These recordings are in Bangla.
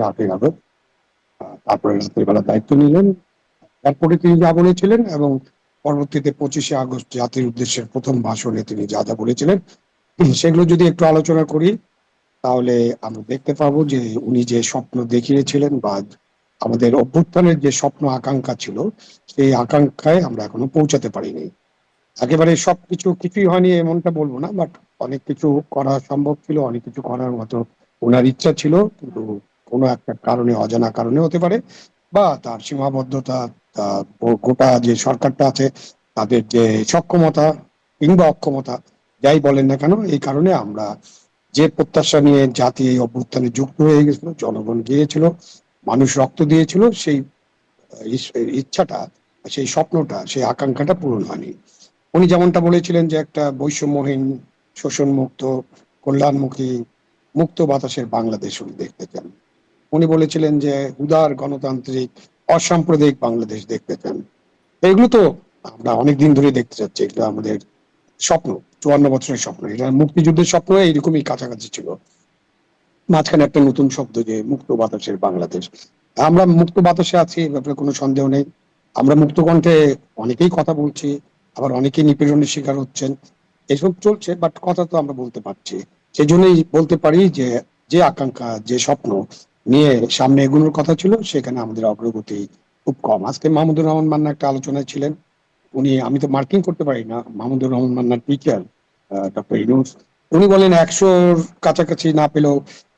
8ই আগস্ট তারপরে রাতের বেলা দায়িত্ব নিলেন। এরপরে তিনি যা বলেছিলেন এবং পরবর্তীতে 25শে আগস্ট জাতির উদ্দেশ্যে প্রথম ভাষণে তিনি যা যা বলেছিলেন সেগুলো যদি একটু আলোচনা করি তাহলে আমরা দেখতে পাবো যে উনি যে স্বপ্ন দেখিয়েছিলেন বা আমাদের অভ্যুত্থানের যে স্বপ্ন আকাঙ্ক্ষা ছিল সেই আকাঙ্ক্ষায় আমরা এখনো পৌঁছাতে পারিনি। একেবারে সবকিছু কিছুই হয়নি এমনটা বলবো না, বাট অনেক কিছু করা সম্ভব ছিল, অনেক কিছু করার মতো ওনার ইচ্ছা ছিল, কিন্তু কোনো একটা কারণে, অজানা কারণে হতে পারে, বা তার সীমাবদ্ধতা, গোটা যে সরকারটা আছে তাদের যে সক্ষমতা কিংবা অক্ষমতা, যাই বলেন না কেন, এই কারণে আমরা যে প্রত্যাশা নিয়ে জাতি এই অভ্যুত্থানে যুক্ত হয়ে গেছিল, জনগণ গিয়েছিল, মানুষ রক্ত দিয়েছিল, সেই ইচ্ছাটা, সেই স্বপ্নটা, সেই আকাঙ্ক্ষাটা পূরণ হয়নি। উনি যেমনটা বলেছিলেন যে একটা বৈষম্যহীন, শোষণমুক্ত, কল্যাণমুখী, মুক্ত বাতাসের বাংলাদেশ উনি দেখতে চান। উনি বলেছিলেন যে উদার, গণতান্ত্রিক, অসাম্প্রদায়িক বাংলাদেশ দেখতে চান। এগুলো তো আমরা অনেকদিন ধরে দেখতে চাচ্ছি, এটা আমাদের স্বপ্ন, 54 বছরের স্বপ্ন, এটা মুক্তিযুদ্ধের স্বপ্ন এইরকমই কাছাকাছি ছিল। মাঝখানে একটা নতুন শব্দ যে মুক্ত বাতাসের বাংলাদেশ। আমরা মুক্ত বাতাসে আছি, এ ব্যাপারে কোনো সন্দেহ নেই। আমরা মুক্ত কণ্ঠে অনেকেই কথা বলছি, আবার অনেকেই নিপীড়নের শিকার হচ্ছেন, এসব চলছে, বাট কথা তো আমরা বলতে পারছি। সেই জন্যই বলতে পারি যে যে আকাঙ্ক্ষা, যে স্বপ্ন নিয়ে সামনে এগোনোর কথা ছিল, সেখানে আমাদের অগ্রগতি খুব কম। আজকে মাহমুদুর রহমান মান্না একটা আলোচনায় ছিলেন, উনি, আমি তো মার্কিং করতে পারি না, মাহমুদুর রহমান মান্নার টিচার ডক্টর ইউনূস, উনি বলেন 100-র কাছাকাছি না পেলেও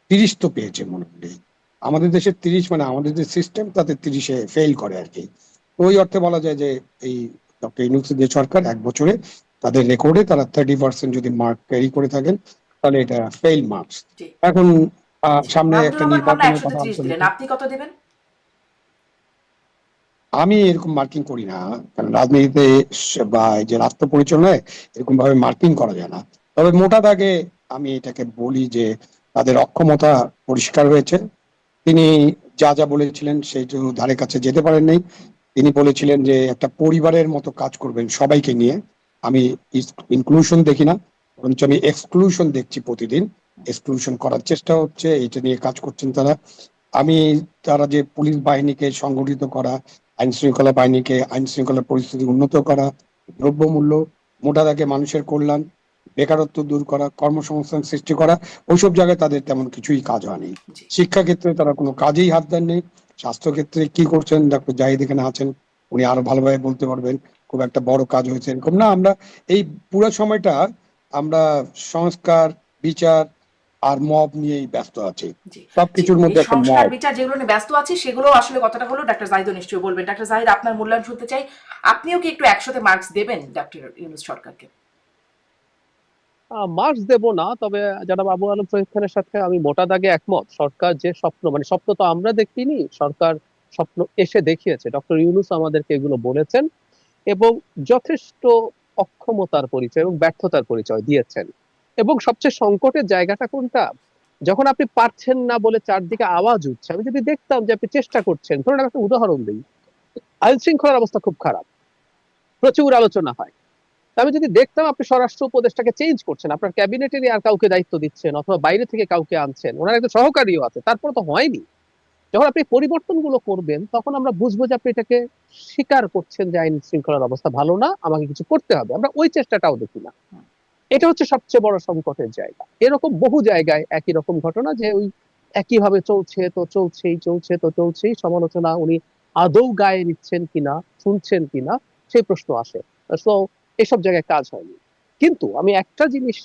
30 তো পেয়েছে মনে হয়। আমাদের দেশের 30 মানে আমাদের যে সিস্টেম তাতে 30-এ ফেল করে আর কি। ওই অর্থে বলা যায় যে এই ডক্টর ইউনূসের যে সরকার 1 বছরে তাদের রেকর্ডে তারা 30% যদি মার্ক ক্যারি করে থাকেন তাহলে এটা ফেইল মার্কস। জি এখন জি সামনে মাহমুদুর একটা রহমান মান্না নির্বাচনের কথা 130 দিলেন, আলোচনা। আপনি কত দেবেন? আমি এরকম মার্কিং করি না, কারণ রাজনীতিতে বা এই যে রাষ্ট্র পরিচালনায় এরকম ভাবে মার্কিং করা যায় না। তবে মোটা দাগে আমি এটাকে বলি যে তাদের অক্ষমতা পরিষ্কার হয়েছে। তিনি যা যা বলেছিলেন সেইটু ধারে কাছে যেতে পারেন নাই। তিনি বলেছিলেন যে একটা পরিবারের মতো কাজ করবেন সবাইকে নিয়ে। আমি ইনক্লুশন দেখি না, বরঞ্চ আমি এক্সক্লুশন দেখছি প্রতিদিন। এক্সক্লুশন করার চেষ্টা হচ্ছে, এটা নিয়ে কাজ করছেন তারা। আমি, তারা যে পুলিশ বাহিনীকে সংগঠিত করা, আইন শৃঙ্খলা বাহিনীকে, আইন শৃঙ্খলা পরিস্থিতি উন্নত করা, দ্রব্যমূল্য, মোটা দাগে মানুষের কল্যাণ, বেকারত্ব দূর করা, কর্মসংস্থান সৃষ্টি করা, ওইসব জায়গায় তাদের তেমন কিছুই কাজ হয়নি। জি শিক্ষা ক্ষেত্রে তারা কোনো কাজেই হাত দেননি। স্বাস্থ্য ক্ষেত্রে কি করছেন ডক্টর জাহিদ এখানে আছেন, উনি আরো ভালোভাবে বলতে পারবেন। খুব একটা বড় কাজ হয়েছে এরকম না। আমরা এই পুরো সময়টা আমরা সংস্কার, বিচার আর মব নিয়েই ব্যস্ত আছি। জি জি সবকিছুর এই মধ্যে একটা সংস্কার মব। বিচার যেগুলো নিয়ে ব্যস্ত আছি সেগুলো আসলে কতটা হলো ডাক্তার জাহিদও নিশ্চয়ই বলবেন। ডাক্তার জাহিদ, আপনার মূল্যায়ন শুনতে চাই। আপনিও কি একটু 100-তে মার্কস দেবেন ডক্টর ইউনূস সরকারকে? মার্কস দেব না, তবে জনাব আবু আলম শহীদ খানের সাথে আমি মোটা দাগে একমত। সরকার যে স্বপ্ন, মানে স্বপ্ন তো আমরা দেখিনি, সরকার স্বপ্ন এসে দেখিয়েছে। ডক্টর ইউনূস আমাদেরকে এগুলো বলেছেন এবং যথেষ্ট অক্ষমতার পরিচয় এবং ব্যর্থতার পরিচয় দিয়েছেন। এবং সবচেয়ে সংকটের জায়গাটা কোনটা, যখন আপনি পারছেন না বলে চারদিকে আওয়াজ উঠছে, আমি যদি দেখতাম যে আপনি চেষ্টা করছেন, ধরুন আমি একটা উদাহরণ দিই, আইন শৃঙ্খলার অবস্থা খুব খারাপ, প্রচুর আলোচনা হয়, তা আমি যদি দেখতাম আপনি স্বরাষ্ট্র উপদেষ্টাকে চেঞ্জ করছেন, আপনার ক্যাবিনেটেরই আর কাউকে দায়িত্ব দিচ্ছেন অথবা বাইরে থেকে কাউকে আনছেন, ওনার একটা সহকারীও আছে, তারপর তো হয়নি। যখন আপনি পরিবর্তনগুলো করবেন তখন আমরা বুঝবো যে আপনি এটাকে স্বীকার করছেন যে আইন শৃঙ্খলার অবস্থা ভালো না, আমাকে কিছু করতে হবে। আমরা ওই চেষ্টাটাও দেখি না। এটা হচ্ছে সবচেয়ে বড় সংকটের জায়গা। এরকম বহু জায়গায় একই রকম ঘটনা, যে ওই একইভাবে চলছে তো চলছেই, চলছে তো চলছেই, সমালোচনা উনি আদৌ গায়ে নিচ্ছেন কিনা, শুনছেন কিনা, সেই প্রশ্ন আসে। তো এসব জায়গায় কাজ হয়নি। কিন্তু আমি একটা জিনিস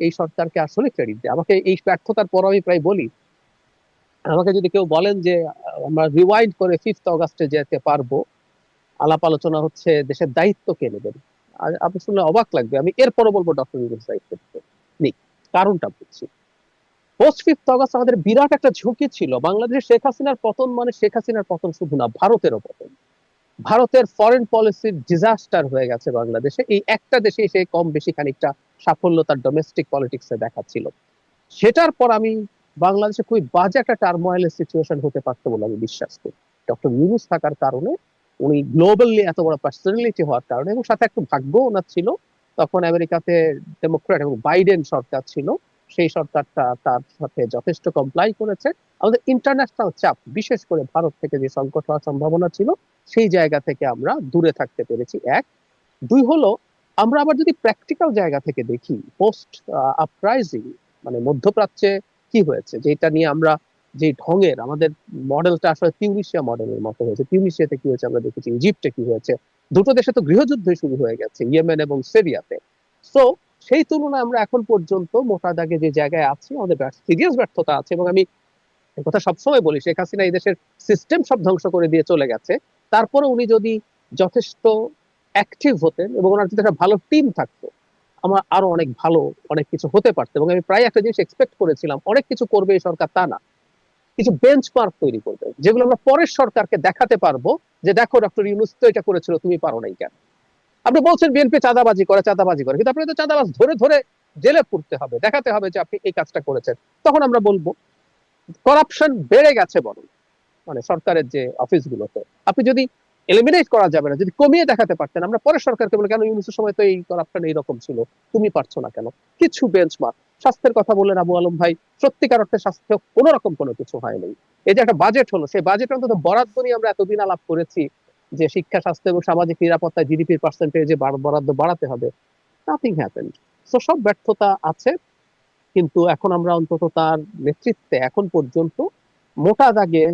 এই সরকারকে আসলে ক্রেডিট দিই, আমাকে এই ব্যর্থতার পর আমি প্রায় বলি, আমাকে যদি কেউ বলেন যে আমরা রিওয়াইন্ড করে 5th অগাস্টে যেতে পারবো, আলাপ আলোচনা হচ্ছে দেশের দায়িত্ব কে নেবেন, আর আপনি শুনলে অবাক লাগবে, আমি এরপরও বলবো ডক্টর ইউনূস দায়িত্ব নিক। কারণটা বলছি, পোস্ট 5th অগাস্ট আমাদের বিরাট একটা ঝুঁকি ছিল। বাংলাদেশে শেখ হাসিনার পতন মানে শেখ হাসিনার পতন শুধু না, ভারতেরও পতন। ভারতের ফরেন পলিসির ডিজাস্টার হয়ে গেছে বাংলাদেশে। এই একটা দেশে সে কম বেশি খানিকটা সাফল্য তার ডোমেস্টিক পলিটিক্সে দেখাচ্ছিল। সেটার পর আমি বাংলাদেশে খুবই বাজে একটা টার্মোয়াইলের সিচুয়েশন হতে পারতো বলে আমি বিশ্বাস করি। ডক্টর ইউনূস থাকার কারণে, উনি গ্লোবালি এত বড় পার্সোনালিটি হওয়ার কারণে, এবং সাথে একটু ভাগ্য ওনার ছিল, তখন আমেরিকাতে ডেমোক্রেট এবং বাইডেন সরকার ছিল, সেই সরকারটা তার সাথে যথেষ্ট কমপ্লাই করেছে। আমাদের ইন্টারন্যাশনাল চাপ, বিশেষ করে ভারত থেকে যে সংকট হওয়ার সম্ভাবনা ছিল, সেই জায়গা থেকে আমরা দূরে থাকতে পেরেছি। এক। দুই হলো, আমরা আবার যদি প্র্যাকটিক্যাল জায়গা থেকে দেখি, পোস্ট আপরাইজিং মানে মধ্যপ্রাচ্যে কি হয়েছে, যেটা নিয়ে আমরা যে ঢঙের আমাদের মডেলটা আসলে তিউনিসিয়া মডেলের মতো হয়েছে। তিউনিসিয়াতে কি হয়েছে আমরা দেখেছি, ইজিপ্টে কি হয়েছে, দুটো দেশে তো গৃহযুদ্ধ শুরু হয়ে গেছে, ইয়েমেন এবং সিরিয়াতে। সো সেই তুলনায় আমরা এখন পর্যন্ত মোটা দাগে যে জায়গায় আছি, আমাদের সিরিয়াস ব্যর্থতা আছে। এবং আমি এই কথা সবসময় বলি, শেখ হাসিনা এই দেশের সিস্টেম সব ধ্বংস করে দিয়ে চলে গেছে। তারপরে উনি যদি যথেষ্ট অ্যাক্টিভ হতেন এবং ওনার যদি একটা ভালো টিম থাকতো, আমার আরো অনেক ভালো অনেক কিছু হতে পারতো। এবং আমি প্রায় একটা জিনিস এক্সপেক্ট করেছিলাম, অনেক কিছু করবে এই সরকার তা না, কিছু বেঞ্চমার্ক তৈরি করবে, যেগুলো আমরা পরের সরকারকে দেখাতে পারবো যে দেখো ডক্টর ইউনূস তো এটা করেছিল, তুমি পারো নাই কেন। আপনি বলছেন বিএনপি চাঁদাবাজি করে চাঁদাবাজি করে, কিন্তু আপনাকে তো চাঁদাবাজ ধরে ধরে জেলে পুরতে হবে, দেখাতে হবে যে আপনি এই কাজটা করেছেন। তখন আমরা বলবো করাপশন বেড়ে গেছে বরং, মানে সরকারের যে অফিসগুলোতে। আপনি যদি এলিমিনেট করা যাবে না, যদি কমিয়ে দেখাতে পারতেন, আমরা পরের সরকারকে বলে কেন ইউনূসের সময় তো এই করাপশন এইরকম ছিল, তুমি পারছো না কেন। কিছু বেঞ্চমার্ক, স্বাস্থ্যের কথা বললেন আবু আলম ভাই, সত্যিকার অর্থে স্বাস্থ্য কোনো রকম কোনো কিছু হয়নি। এই যে একটা বাজেট হলো, সেই বাজেট অন্তত বরাদ্দ নিয়ে আমরা এতদিন আলাপ করেছি যে শিক্ষা, স্বাস্থ্য এবং সামাজিক নিরাপত্তায় জিডিপির পার্সেন্টেজে বরাদ্দ বাড়াতে হবে, নাথিং হ্যাপেন্ড। সো সব ব্যর্থতা আছে, কিন্তু এখন আমরা অন্তত তার নেতৃত্বে এখন পর্যন্ত মোটা দাগে,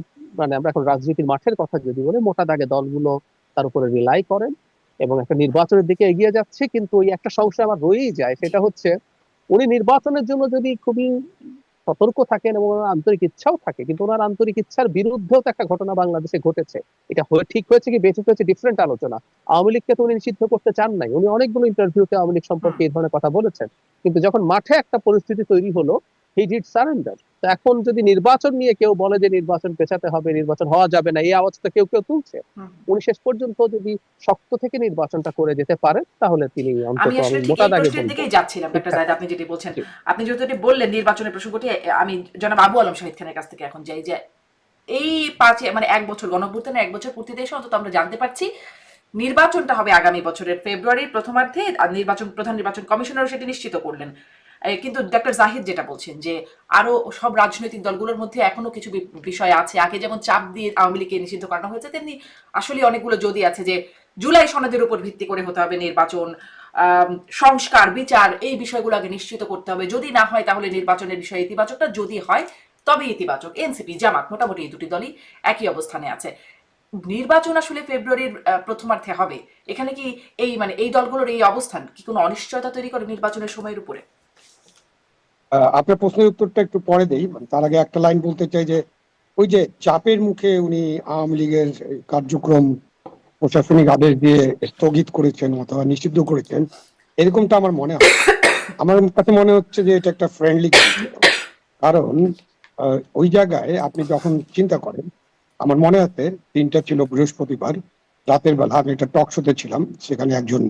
মানে আমরা এখন রাজনীতির মাঠের কথা যদি বলি, মোটা দাগে দলগুলো তার উপরে রিলাই করেন এবং একটা নির্বাচনের দিকে এগিয়ে যাচ্ছে। কিন্তু ওই একটা সংশয় আমার রয়েই যায়, সেটা হচ্ছে উনি নির্বাচনের জন্য যদি খুবই সতর্ক থাকেন এবং ওনার আন্তরিক ইচ্ছাও থাকে, কিন্তু ওনার আন্তরিক ইচ্ছার বিরুদ্ধেও তো একটা ঘটনা বাংলাদেশে ঘটেছে। এটা ঠিক হয়েছে কি বেঠিক হয়েছে ডিফারেন্ট আলোচনা। আওয়ামী লীগকে তো উনি নিষিদ্ধ করতে চান নাই, উনি অনেকগুলো ইন্টারভিউতে আওয়ামী লীগ সম্পর্কে এই ধরনের কথা বলেছেন। কিন্তু যখন মাঠে একটা পরিস্থিতি তৈরি হলো, হি ডিড সারেন্ডার। তো এখন যদি নির্বাচন নিয়ে কেউ বলে যে নির্বাচন পেছাতে হবে, নির্বাচন হওয়া যাবে না, এই আওয়াজ তো কেউ কেউ তুলছে। উনি শেষ পর্যন্ত যদি শক্ত থেকে নির্বাচনটা করে যেতে পারেন, তাহলে তিনি আমি অন্তত, আমি আসলে ঠিক মোটা এই দাগে প্রশ্নের বলবো দিকেই যাচ্ছিলাম ডাক্তার ঠিকঠাক জাহিদ, আপনি আছে। যেটি বলছেন। জি। আপনি যেহেতু বললেন নির্বাচনের প্রসঙ্গটি, আমি জনাব আবু আলম শহীদ খানের কাছ থেকে এখন যাই যে এই মানে 1 বছর গণঅভ্যুত্থানের 1 বছর পূর্তিতে এসে অন্তত আমরা জানতে পারছি নির্বাচনটা হবে আগামী বছরের ফেব্রুয়ারির প্রথমার্ধে, আর প্রধান নির্বাচন কমিশনারও সেটি নিশ্চিত করলেন। কিন্তু ডক্টর জাহিদ যেটা বলছেন যে আরো সব রাজনৈতিক দলগুলোর মধ্যে এখনো কিছু বিষয় আছে, আগে যেমন চাপ দিয়ে আওয়ামী লীগকে নিষিদ্ধ করানো হয়েছে, তেমনি আসলে অনেকগুলো যদি আছে যে জুলাই সনদের উপর ভিত্তি করে হতে হবে নির্বাচন, সংস্কার, বিচার, এই বিষয়গুলো আগে নিশ্চিত করতে হবে। যদি না হয় তাহলে নির্বাচনের বিষয়ে ইতিবাচকটা, যদি হয় তবে ইতিবাচক। এনসিপি, জামাত, মোটামুটি এই দুটি দলই একই অবস্থানে আছে। নির্বাচন আসলে ফেব্রুয়ারির প্রথমার্ধে হবে, এখানে কি এই দলগুলোর এই অবস্থান কি কোনো অনিশ্চয়তা তৈরি করে নির্বাচনের সময়ের উপরে? আপনার প্রশ্নের উত্তরটা একটু পরে দেই, তার আগে একটা লাইন বলতে চাই যে ওই যে চাপের মুখে উনি আওয়ামী লীগের কার্যক্রম প্রশাসনিক আদেশ দিয়ে স্থগিত করেছেন অথবা নিষিদ্ধ করেছেন, এরকমটা আমার মনে হয়। আমার কাছে মনে হচ্ছে যে এটা একটা ফ্রেন্ডলি গেম ছিল। কারণ ওই জায়গায় আপনি যখন চিন্তা করেন, আমার মনে আছে দিনটা ছিল বৃহস্পতিবার রাতের বেলা, আমি একটা টক শোতে ছিলাম, সেখানে একজন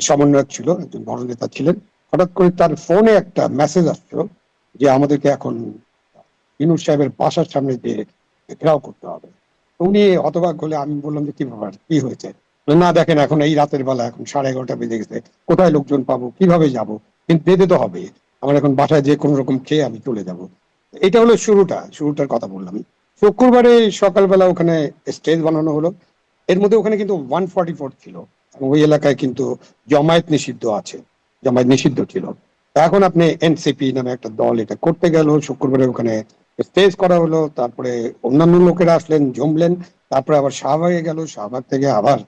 সমন্বয়ক ছিল, একজন বড় নেতা ছিলেন। হঠাৎ করে তার ফোনে একটা মেসেজ আসলো যে আমাদেরকে এখন ইউনূস সাহেবের বাসার সামনে দিয়ে ঘেরাও করতে হবে। উনি হতবাক হলে আমি বললাম যে কি ব্যাপার, কি হয়েছে? না দেখেন এখন এই রাতের বেলা, এখন 11:30 বেজে গেছে, কোথায় লোকজন পাবো, কিভাবে যাব, কিন্তু যেতে তো হবে, আমার এখন বাসায় যে কোনো রকম খেয়ে আমি চলে যাব। এটা হলো শুরুটার কথা বললাম। শুক্রবারে সকালবেলা ওখানে স্টেজ বানানো হলো, এর মধ্যে ওখানে কিন্তু 144 ছিল এবং ওই এলাকায় কিন্তু জমায়েত নিষিদ্ধ আছে, জমায়েত নিষিদ্ধ ছিল। এখন আপনি এনসিপি নামে একটা দল এটা করতে গেল, শুক্রবারে ওখানে স্টেজ করা হলো, তারপরে অন্যান্য লোকেরা আসলেন, জমলেন, তারপরে আবার শাহবাগে গেল, শাহবাগ থেকে আবার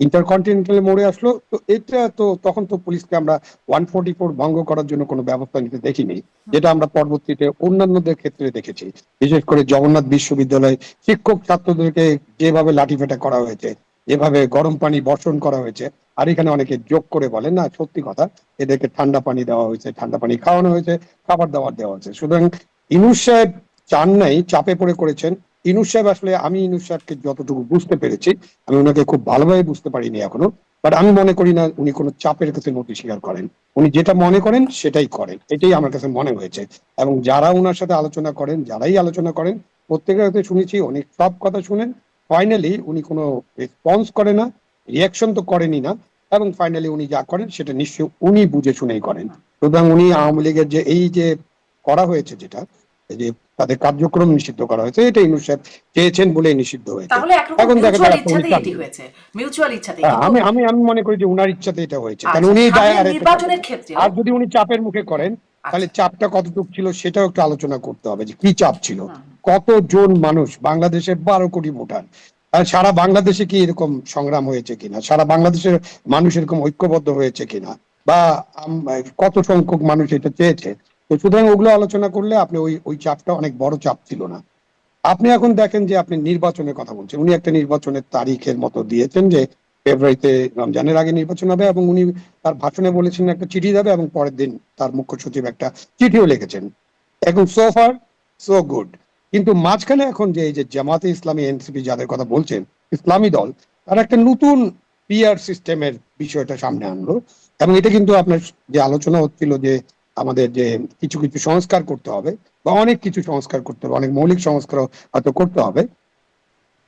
ইন্টারকন্টিনেন্টাল মোড়ে আসলো। তো এটা তো তখন তো পুলিশকে আমরা 144 ভঙ্গ করার জন্য কোনো ব্যবস্থা নিতে দেখিনি, যেটা আমরা পরবর্তীতে অন্যান্যদের ক্ষেত্রে দেখেছি। বিশেষ করে জগন্নাথ বিশ্ববিদ্যালয় শিক্ষক ছাত্রদেরকে যেভাবে লাঠিপেটা করা হয়েছে, যেভাবে গরম পানি বর্ষণ করা হয়েছে, আর এখানে অনেকে যোগ করে বলেন না সত্যি কথা, এদেরকে ঠান্ডা পানি দেওয়া হয়েছে, ঠান্ডা পানি খাওয়ানো হয়েছে, খাবার দাবার দেওয়া হয়েছে। সুতরাং ইউনূস সাহেব চান নাই, চাপে পড়ে করেছেন। ইউনূস সাহেব আসলে, আমি ইউনূস সাহেবকে যতটুকু বুঝতে পেরেছি, আমি ওনাকে খুব ভালোভাবে বুঝতে পারিনি এখনো, বাট আমি মনে করি না উনি কোনো চাপের কাছে নতি স্বীকার করেন। উনি যেটা মনে করেন সেটাই করেন, এটাই আমার কাছে মনে হয়েছে। এবং যারা ওনার সাথে আলোচনা করেন, যারাই আলোচনা করেন, প্রত্যেকের কাছে শুনেছি অনেক সব কথা শুনেন, ফাইনালি উনি কোনো রেসপন্স করে না, রিয়াকশন তো করেনি না, এবং ফাইনালি উনি যা করেন সেটা নিশ্চয়ই উনি বুঝে শুনেই করেন। সুতরাং উনি আওয়ামী লীগের যে এই যে করা হয়েছে, যেটা এই যে তাদের কার্যক্রম নিষিদ্ধ করা হয়েছে, এটা ইউনূস সাহেব চেয়েছেন বলেই নিষিদ্ধ হয়েছে। তাহলে একরকম এখন দেখা মিউচুয়াল যাচ্ছে উনি ইচ্ছাতেই এটি চান। হয়েছে, মিউচুয়াল ইচ্ছাতেই। কিন্তু আমি আমি আমি মনে করি যে উনার ইচ্ছাতে এটা হয়েছে, কারণ আচ্ছা, উনি দায় সামনের এড়াতে পারবেন নির্বাচনের না। ক্ষেত্রেও আর যদি উনি চাপের মুখে করেন, তাহলে আচ্ছা, চাপটা কতটুকু ছিল সেটাও একটু আলোচনা করতে হবে, যে কি চাপ ছিল, হুম, কতজন মানুষ, বাংলাদেশের 12 কোটি ভোটার, আর সারা বাংলাদেশে কি এরকম সংগ্রাম হয়েছে কিনা, সারা বাংলাদেশের মানুষ এরকম ঐক্যবদ্ধ হয়েছে কিনা, বা কত সংখ্যক মানুষ এটা চেয়েছে। তো সুতরাং ওগুলো আলোচনা করলে আপনি ওই ওই চাপটা অনেক বড় চাপ ছিল না। আপনি এখন দেখেন যে আপনি নির্বাচনের কথা বলছেন, উনি একটা নির্বাচনের তারিখের মতো দিয়েছেন যে ফেব্রুয়ারিতে রমজানের আগে নির্বাচন হবে, এবং উনি তার ভাষণে বলেছেন একটা চিঠি যাবে, এবং পরের দিন তার মুখ্য সচিব একটা চিঠিও লিখেছেন। এখন সো ফার সো গুড। কিন্তু মাঝখানে এখন যে এই যে জামাতে ইসলামী, এনসিপি যাদের কথা বলছেন, ইসলামী দল, তারা একটা নতুন পিআর সিস্টেমের বিষয়টা সামনে আনলো। এবং এটা কিন্তু আপনার যে আলোচনা হচ্ছিল যে আমাদের যে কিছু কিছু সংস্কার করতে হবে, বা অনেক কিছু সংস্কার করতে হবে, অনেক মৌলিক সংস্কার হয়তো করতে হবে,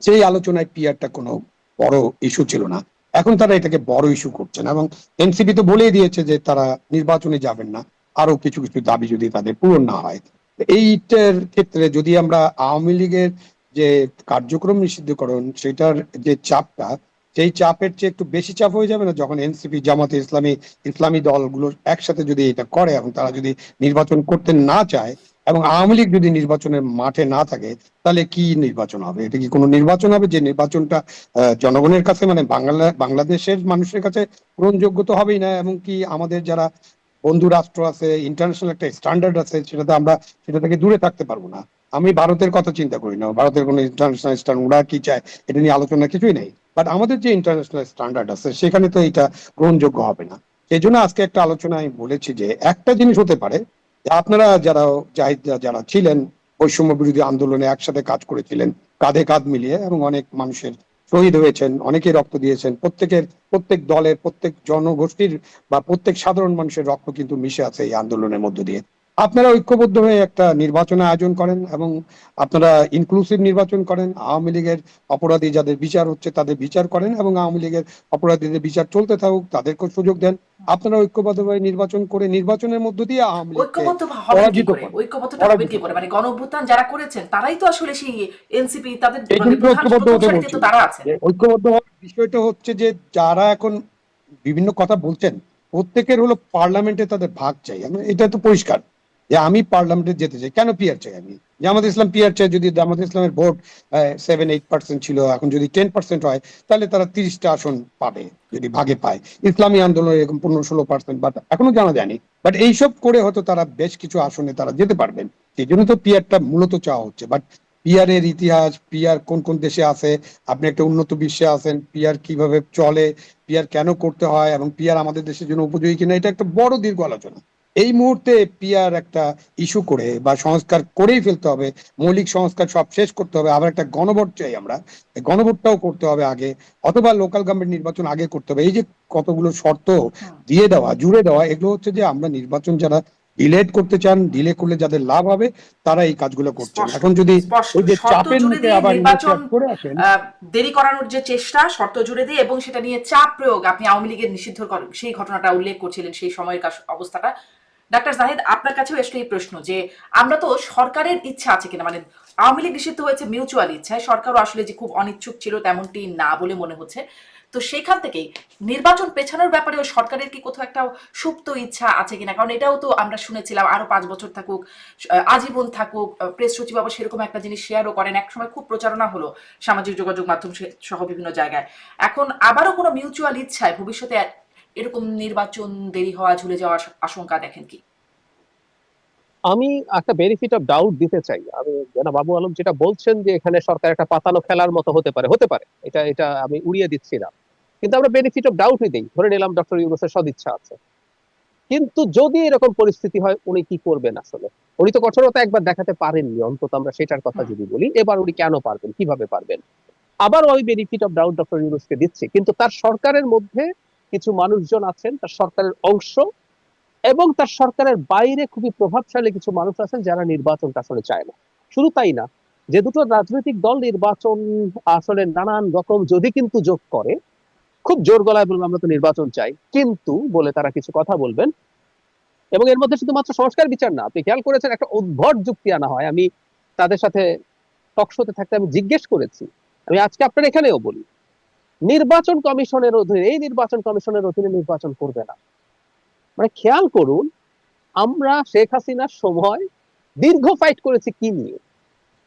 সেই আলোচনায় পিআরটা কোনো বড় ইস্যু ছিল না। এখন তারা এটাকে বড় ইস্যু করছেন, এবং এনসিপি তো বলেই দিয়েছে যে তারা নির্বাচনে যাবেন না, আরো কিছু কিছু দাবি যদি তাদের পূরণ না হয়। এইটার ক্ষেত্রে যদি আমরা আওয়ামী লীগের যে কার্যক্রম নিষিদ্ধকরণ, সেটার যে চাপটা, সেই চাপের চেয়ে একটু বেশি চাপ হয়ে যাবে না যখন এনসিপি, জামাতে ইসলামী, ইসলামী দলগুলো একসাথে যদি এটা করে, এবং তারা যদি নির্বাচন করতে না চায়, এবং আওয়ামী লীগ যদি নির্বাচনের মাঠে না থাকে, তাহলে কি নির্বাচন হবে? এটা কি কোনো নির্বাচন হবে যে নির্বাচনটা জনগণের কাছে, মানে বাংলাদেশের মানুষের কাছে গ্রহণযোগ্য তো হবেই না, এবং কি আমাদের যারা বন্ধু রাষ্ট্র আছে, ইন্টারন্যাশনাল একটা স্ট্যান্ডার্ড আছে, সেটাতে আমরা সেটা থেকে দূরে থাকতে পারবো না। আমি ভারতের কথা চিন্তা করি না, ভারতের কোনো ইন্টারন্যাশনাল স্ট্যান্ডার্ড ওরা কি চায় এটা নিয়ে আলোচনা কিছুই নেই। বাট আমাদের যে ইন্টারন্যাশনাল স্ট্যান্ডার্ড আছে সেখানে তো এটা গ্রহণযোগ্য হবে না। সেই জন্য আজকে একটা আলোচনা আমি বলেছি যে একটা জিনিস হতে পারে, যে আপনারা যারা জাহিদ যারা ছিলেন বৈষম্য বিরোধী আন্দোলনে একসাথে কাজ করেছিলেন, কাঁধে কাঁধ মিলিয়ে, এবং অনেক মানুষের শহীদ হয়েছেন, অনেকেই রক্ত দিয়েছেন, প্রত্যেক দলের, প্রত্যেক জনগোষ্ঠীর বা প্রত্যেক সাধারণ মানুষের রক্ত কিন্তু মিশে আছে এই আন্দোলনের মধ্য দিয়ে। আপনারা ঐক্যবদ্ধ হয়ে একটা নির্বাচনের আয়োজন করেন, এবং আপনারা ইনক্লুসিভ নির্বাচন করেন, আওয়ামী লীগের অপরাধী যাদের বিচার হচ্ছে তাদের বিচার করেন, এবং আওয়ামী লীগের অপরাধীদের বিচার চলতে থাকুক, তাদেরকে সুযোগ দেন। আপনারা ঐক্যবদ্ধভাবে নির্বাচন করে নির্বাচনের মধ্য দিয়ে আওয়ামী লীগকে ঐক্যবদ্ধ হবেন কি পরাজিত করে? করেন, ঐক্যবদ্ধটা হবেন পরাজিত কি করে? করেন। মানে গণ অভ্যুত্থান যারা করেছেন তারাই তো আসলে সেই এনসিপি, তাদের এই মানে জন্য তো ঐক্যবদ্ধ প্রথম হতে সারিতে বলছি, তো তারা আছেন। যে ঐক্যবদ্ধ হওয়ার বিষয়টা হচ্ছে যে যারা এখন বিভিন্ন কথা বলছেন, প্রত্যেকের হলো পার্লামেন্টে তাদের ভাগ চাই। এটা তো পরিষ্কার যে আমি পার্লামেন্টে যেতে চাই, কেন পিআর চাই? আমি জামাত ইসলাম পিআর চাই, যদি জামাত ইসলামের ভোট 7-8% ছিল, এখন যদি 10% হয়, তাহলে তারা 30টা আসন পাবে যদি ভাগে পায়। ইসলামী আন্দোলন এরকম 15-16%, বাট এখনো জানা যায়নি। বাট এইসব করে হয়তো তারা বেশ কিছু আসনে তারা যেতে পারবেন। সেই জন্য তো পিআরটা মূলত চাওয়া হচ্ছে। বাট পিআর এর ইতিহাস, পিআর কোন কোন দেশে আছে, আপনি একটা উন্নত বিশ্বে আছেন, পিআর কিভাবে চলে, পিআর কেন করতে হয়, এবং পিআর আমাদের দেশের জন্য উপযোগী কিনা, এটা একটা বড় দীর্ঘ আলোচনা। এই মুহূর্তে পিআর একটা ইস্যু করে বা সংস্কার করেই ফেলতে হবে, মৌলিক সংস্কার সব শেষ করতে হবে, আবার একটা গণভোট চাই আমরা, এই গণভোটটাও করতে হবে আগে, অথবা লোকাল গভর্নমেন্ট নির্বাচন আগে করতে হবে। এই যে কতগুলো শর্ত দিয়ে দেওয়া, জুড়ে দেওয়া, এগুলো হচ্ছে যে আমরা নির্বাচন যারা ডিলেট করতে চান, ডিলে করলে যাদের লাভ হবে, তারা এই কাজগুলো করছেন। স্পষ্ট, এখন যদি স্পষ্ট ওই যে শর্ত চাপের জুড়ে মুখে দিয়ে আবার নির্বাচন করে আসেন। দেরি করানোর যে চেষ্টা, শর্ত জুড়ে দিয়ে, এবং সেটা নিয়ে চাপ প্রয়োগ, আপনি আওয়ামী লীগের নিষিদ্ধ সেই ঘটনাটা উল্লেখ করছিলেন, সেই সময়ের অবস্থাটা। ডাক্তার জাহিদ, আপনার কাছেও আসলে এই প্রশ্ন যে আমরা তো সরকারের ইচ্ছা আছে কিনা, মানে আওয়ামী লীগ নিষিদ্ধ হয়েছে মিউচুয়াল ইচ্ছায়, সরকারও আসলে যে খুব অনিচ্ছুক ছিল তেমনটি না বলে মনে হচ্ছে। তো সেখান থেকেই নির্বাচন পেছানোর ব্যাপারে ওই সরকারের কি কোথাও একটা সুপ্ত ইচ্ছা আছে কিনা? কারণ এটাও তো আমরা শুনেছিলাম আরো 5 বছর থাকুক, আজীবন থাকুক, প্রেস সচিব আবার সেরকম একটা জিনিস শেয়ারও করেন, একসময় খুব প্রচারণা হলো সামাজিক যোগাযোগ মাধ্যম সহ বিভিন্ন জায়গায়। এখন আবারও কোনো মিউচুয়াল ইচ্ছায় ভবিষ্যতে এরকম নির্বাচন দেরি হওয়া, ঝুলে যাওয়ার আশঙ্কা দেখেন কি? আমি একটা বেনিফিট অফ ডাউট দিতে চাই। আমি জানা বাবু আলম যেটা বলছেন যে এখানে সরকার একটা পাতানো খেলার মতো হতে পারে, হতে পারে, এটা এটা আমি উড়িয়ে দিচ্ছি না। কিন্তু আমরা বেনিফিট অফ ডাউটই দেই, ধরে নিলাম ডক্টর ইউনূসের সদিচ্ছা আছে। কিন্তু যদি এরকম পরিস্থিতি হয়, উনি কি করবেন আসলে? উনি তো কঠোরতা একবার দেখাতে পারেননি, অন্তত আমরা সেটার কথা যদি বলি। এবার উনি কেন পারবেন, কিভাবে পারবেন? আবার ওই বেনিফিট অফ ডাউট ডক্টর ইউনূসকে দিচ্ছে, কিন্তু তার সরকারের মধ্যে কিছু মানুষজন আছেন, তার সরকারের অংশ, এবং তার সরকারের বাইরে খুবই প্রভাবশালী কিছু মানুষ আছেন যারা নির্বাচনটা আসলে চায় না। শুধু তাই না, যে দুটো রাজনৈতিক দল নির্বাচন আসলে নানান রকম যদি কিন্তু যোগ করে, খুব জোর গলায় বলবেন আমরা তো নির্বাচন চাই, কিন্তু বলে তারা কিছু কথা বলবেন। এবং এর মধ্যে শুধুমাত্র সংস্কার বিচার না, আপনি খেয়াল করেছেন একটা উদ্ভট যুক্তি আনা হয়। আমি তাদের সাথে টকশোতে থাকতে আমি জিজ্ঞেস করেছি, আমি আজকে আপনার এখানেও বলি, নির্বাচন কমিশনের অধীনে, এই নির্বাচন কমিশনের অধীনে নির্বাচন করবে না। মানে খেয়াল করুন, আমরা শেখ হাসিনার সময় দীর্ঘ ফাইট করেছি কি নিয়ে,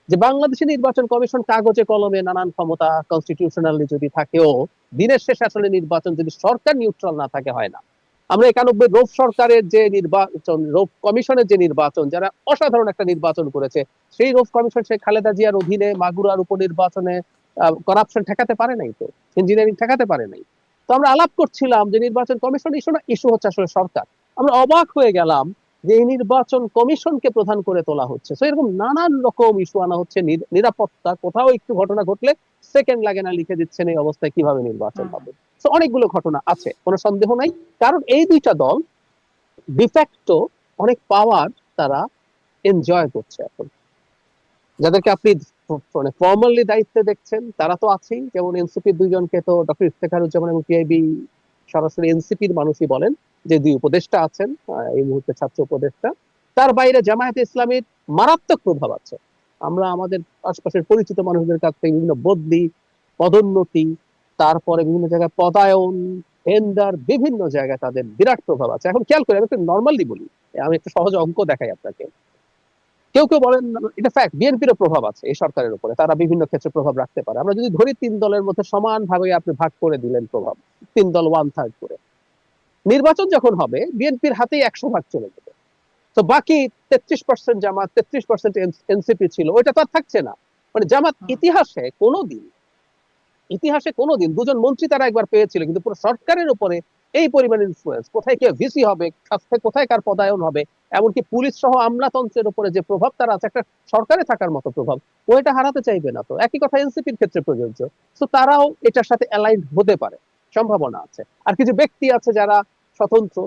যে বাংলাদেশের নির্বাচন কমিশন কাগজে কলমে নানান ক্ষমতা কনস্টিটিউশনালি যদি থাকেও দিনের শেষে আসলে নির্বাচন যদি সরকার নিউট্রাল না থাকে হয় না। আমরা 91 রৌফ সরকারের যে নির্বাচন, রৌফ কমিশনের যে নির্বাচন, যারা অসাধারণ একটা নির্বাচন করেছে, সেই রৌফ কমিশন শেখ খালেদা জিয়ার অধীনে মাগুরার উপনির্বাচনে করাপশন ঠেকাতে পারে নাই, তো ইঞ্জিনিয়ারিং ঠেকাতে পারে নাই। তো আমরা আলাপ করছিলাম যে নির্বাচন কমিশন ইস্যু না, ইস্যু হচ্ছে আসলে সরকার। আমরা অবাক হয়ে গেলাম যে এই নির্বাচন কমিশনকে প্রধান করে তোলা হচ্ছে। তো এরকম নানান রকম ইস্যু আনা হচ্ছে, নিরাপত্তা, কোথাও একটু ঘটনা ঘটলে সেকেন্ড লাগে না লিখে দিচ্ছেন এই অবস্থায় কিভাবে নির্বাচন হবে। তো অনেকগুলো ঘটনা আছে, কোনো সন্দেহ নাই। কারণ এই দুইটা দল ডিফ্যাক্টো অনেক পাওয়ার তারা এনজয় করছে এখন। যাদেরকে আপনি মানে ফর্মালি দায়িত্বে দেখছেন তারা তো আছেই, যেমন এনসিপির দুইজনকে তো ডক্টর ইফতেখারুজ্জামান এবং টিআইবি সরাসরি এনসিপির মানুষই বলেন যে দুই উপদেষ্টা আছেন, এই মুহূর্তে ছাত্র উপদেষ্টা। তার বাইরে জামায়াতে ইসলামীর মারাত্মক প্রভাব আছে। আমরা আমাদের আশপাশের পরিচিত মানুষদের কাছ থেকে বিভিন্ন বদলি, পদোন্নতি, তারপরে বিভিন্ন জায়গায় পদায়ন, টেন্ডার, বিভিন্ন জায়গায় তাদের বিরাট প্রভাব আছে। এখন খেয়াল করে আমি একটু নর্মালি বলি, আমি একটা সহজ অঙ্ক দেখাই আপনাকে। কেউ কেউ বলেন এটা ফ্যাক্ট, বিএনপিরও প্রভাব আছে এই সরকারের উপরে, তারা বিভিন্ন ক্ষেত্রে প্রভাব রাখতে পারে। আমরা যদি ধরি 3 দলের মধ্যে সমান ভাবে আপনি ভাগ করে দিলেন প্রভাব, 3 দল 1/3 করে, নির্বাচন যখন হবে বিএনপির হাতেই 100 ভাগ চলে যাবে। তো বাকি 33% জামাত, 33% এনসিপি ছিল, ওইটা তো আর থাকছে না। মানে জামাত ইতিহাসে কোনোদিন দুজন মন্ত্রী তারা একবার পেয়েছিল, কিন্তু পুরো সরকারের উপরে এই পরিমাণ ইনফ্লুয়েন্স, কোথায় কে ভিসি হবে, কোথায় কার পদায়ন হবে, এমনকি পুলিশ সহ আমলাতন্ত্রের উপরে যে প্রভাব তার আছে, একটা সরকারে থাকার মতো প্রভাব, ওইটা হারাতে চাইবে না। তো একই কথা এনসিপির ক্ষেত্রে প্রযোজ্য। তো তারাও এটার সাথে অ্যালাইন হতে পারে, সম্ভাবনা আছে। আর কিছু ব্যক্তি আছে যারা স্বতন্ত্র,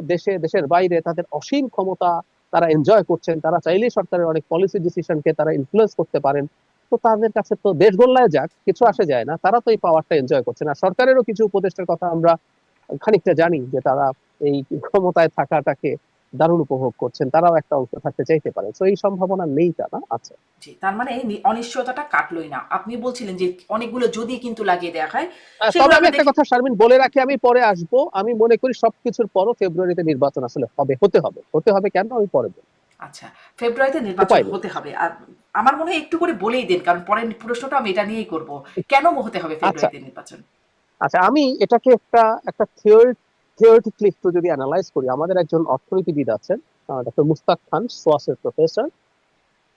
দেশের বাইরে, তাদের অসীম ক্ষমতা তারা এনজয় করছেন, তারা চাইলেই সরকারের অনেক পলিসি ডিসিশনকে তারা ইনফ্লুয়েন্স করতে পারেন। তো তাদের কাছে তো দেশ গোল্লায় যাক, কিছু আসে যায় না, তারা তো এই পাওয়ারটা এনজয় করছে না। সরকারেরও কিছু উপদেষ্টার কথা আমরা খানিকটা জানি যে তারা এই ক্ষমতায় থাকাটাকে দারুণ উপভোগ করছেন, তারাও একটা অংশ থাকতে চাইতে পারে। তো এই সম্ভাবনা নেই তা না, আছে। জি, তার মানে অনিশ্চয়তাটা কাটলোই না। আপনি বলছিলেন যে অনেকগুলো যদি কিন্তু লাগিয়ে দেওয়া হয়, তবে সেগুলো আমি আমরা একটা দেখি। কথা শারমিন বলে রাখি, আমি পরে আসবো। আমি মনে করি সবকিছুর পরও ফেব্রুয়ারিতে নির্বাচন আসলে হতে হবে কেন আমি পরে বলবো। আচ্ছা, ফেব্রুয়ারিতে নির্বাচন উপায় নেই। হতে হবে। আর আমার মনে হয় একটু করে বলেই দেন, কারণ পরের প্রশ্নটা আমি এটা নিয়েই করব। কেন হতে হবে আচ্ছা ফেব্রুয়ারিতে নির্বাচন? আচ্ছা, আমি এটাকে একটা থিওরিটিক্যালি একটু যদি অ্যানালাইজ করি, আমাদের একজন অর্থনীতিবিদ আছেন, ডক্টর মুস্তাক খান, সোয়াসের প্রফেসর।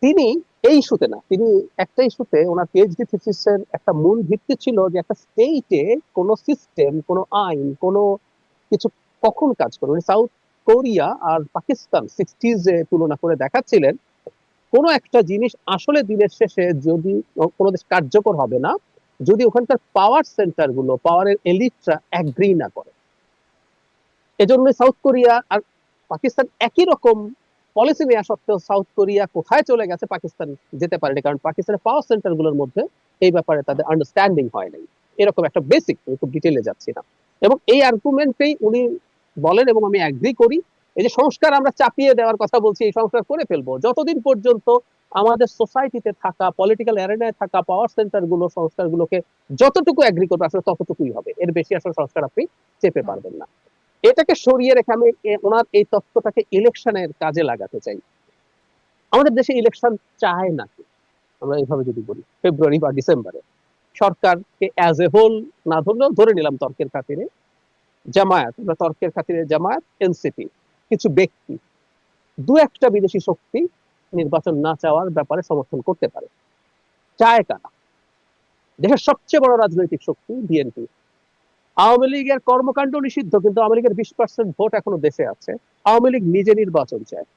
তিনি এই ইস্যুতে না, তিনি একটা ইস্যুতে ওনার পিএইচডি থিসিসের একটা মূল ভিত্তি ছিল যে একটা স্টেটে কোনো সিস্টেম, কোনো আইন, কোনো কিছু কখন কাজ করবে। উনি সাউথ কোরিয়া আর পাকিস্তান 60s এ তুলনা করে দেখাচ্ছিলেন কোনো একটা জিনিস আসলে দিনের শেষে যদি কোনো দেশ কার্যকর হবে না যদি ওখানকার পাওয়ার সেন্টার গুলো, পাওয়ারের এলিটরা অ্যাগ্রি না করে। এজন্য সাউথ কোরিয়া আর পাকিস্তান একই রকম পলিসি নেওয়া সত্ত্বেও সাউথ কোরিয়া কোথায় চলে গেছে পাকিস্তান যেতে পারেনি, কারণ পাকিস্তানের পাওয়ার সেন্টার গুলোর মধ্যে এই ব্যাপারে তাদের আন্ডারস্ট্যান্ডিং হয় নাই। এরকম একটা বেসিক, খুব ডিটেলে যাচ্ছি না। এবং এই আর্গুমেন্টেই উনি বলেন, এবং আমি অ্যাগ্রি করি, এই যে সংস্কার আমরা চাপিয়ে দেওয়ার কথা বলছি, এই সংস্কার করে ফেলবো যতদিন পর্যন্ত আমাদের সোসাইটিতে থাকা, পলিটিক্যাল অ্যারেনায় থাকা পাওয়ার সেন্টার গুলো সংস্কারগুলোকে যতটুকু অ্যাগ্রি করবে আসলে ততটুকুই হবে, এর বেশি আসলে সংস্কার আপনি চেপে পারবেন না। এটাকে সরিয়ে রেখে আমি ওনার এই তত্ত্বটাকে ইলেকশনের কাজে লাগাতে চাই। আমাদের দেশে ইলেকশন চায় নাকি, আমরা এইভাবে যদি বলি, ফেব্রুয়ারি বা ডিসেম্বরে সরকারকে অ্যাজ এ হোল না ধরলেও ধরে নিলাম তর্কের খাতিরে, জামায়াত, এনসিপি, কিছু ব্যক্তি, দু একটা বিদেশি শক্তি নির্বাচন না চাওয়ার ব্যাপারে সমর্থন করতে পারে। চায় কারা? দেশের সবচেয়ে বড় রাজনৈতিক শক্তি বিএনপি। আওয়ামী লীগের কর্মকাণ্ড নিষিদ্ধ, কিন্তু আওয়ামী লীগের 20% ভোট এখনো দেশে আছে। আওয়ামী লীগ নিজে নির্বাচন চায়,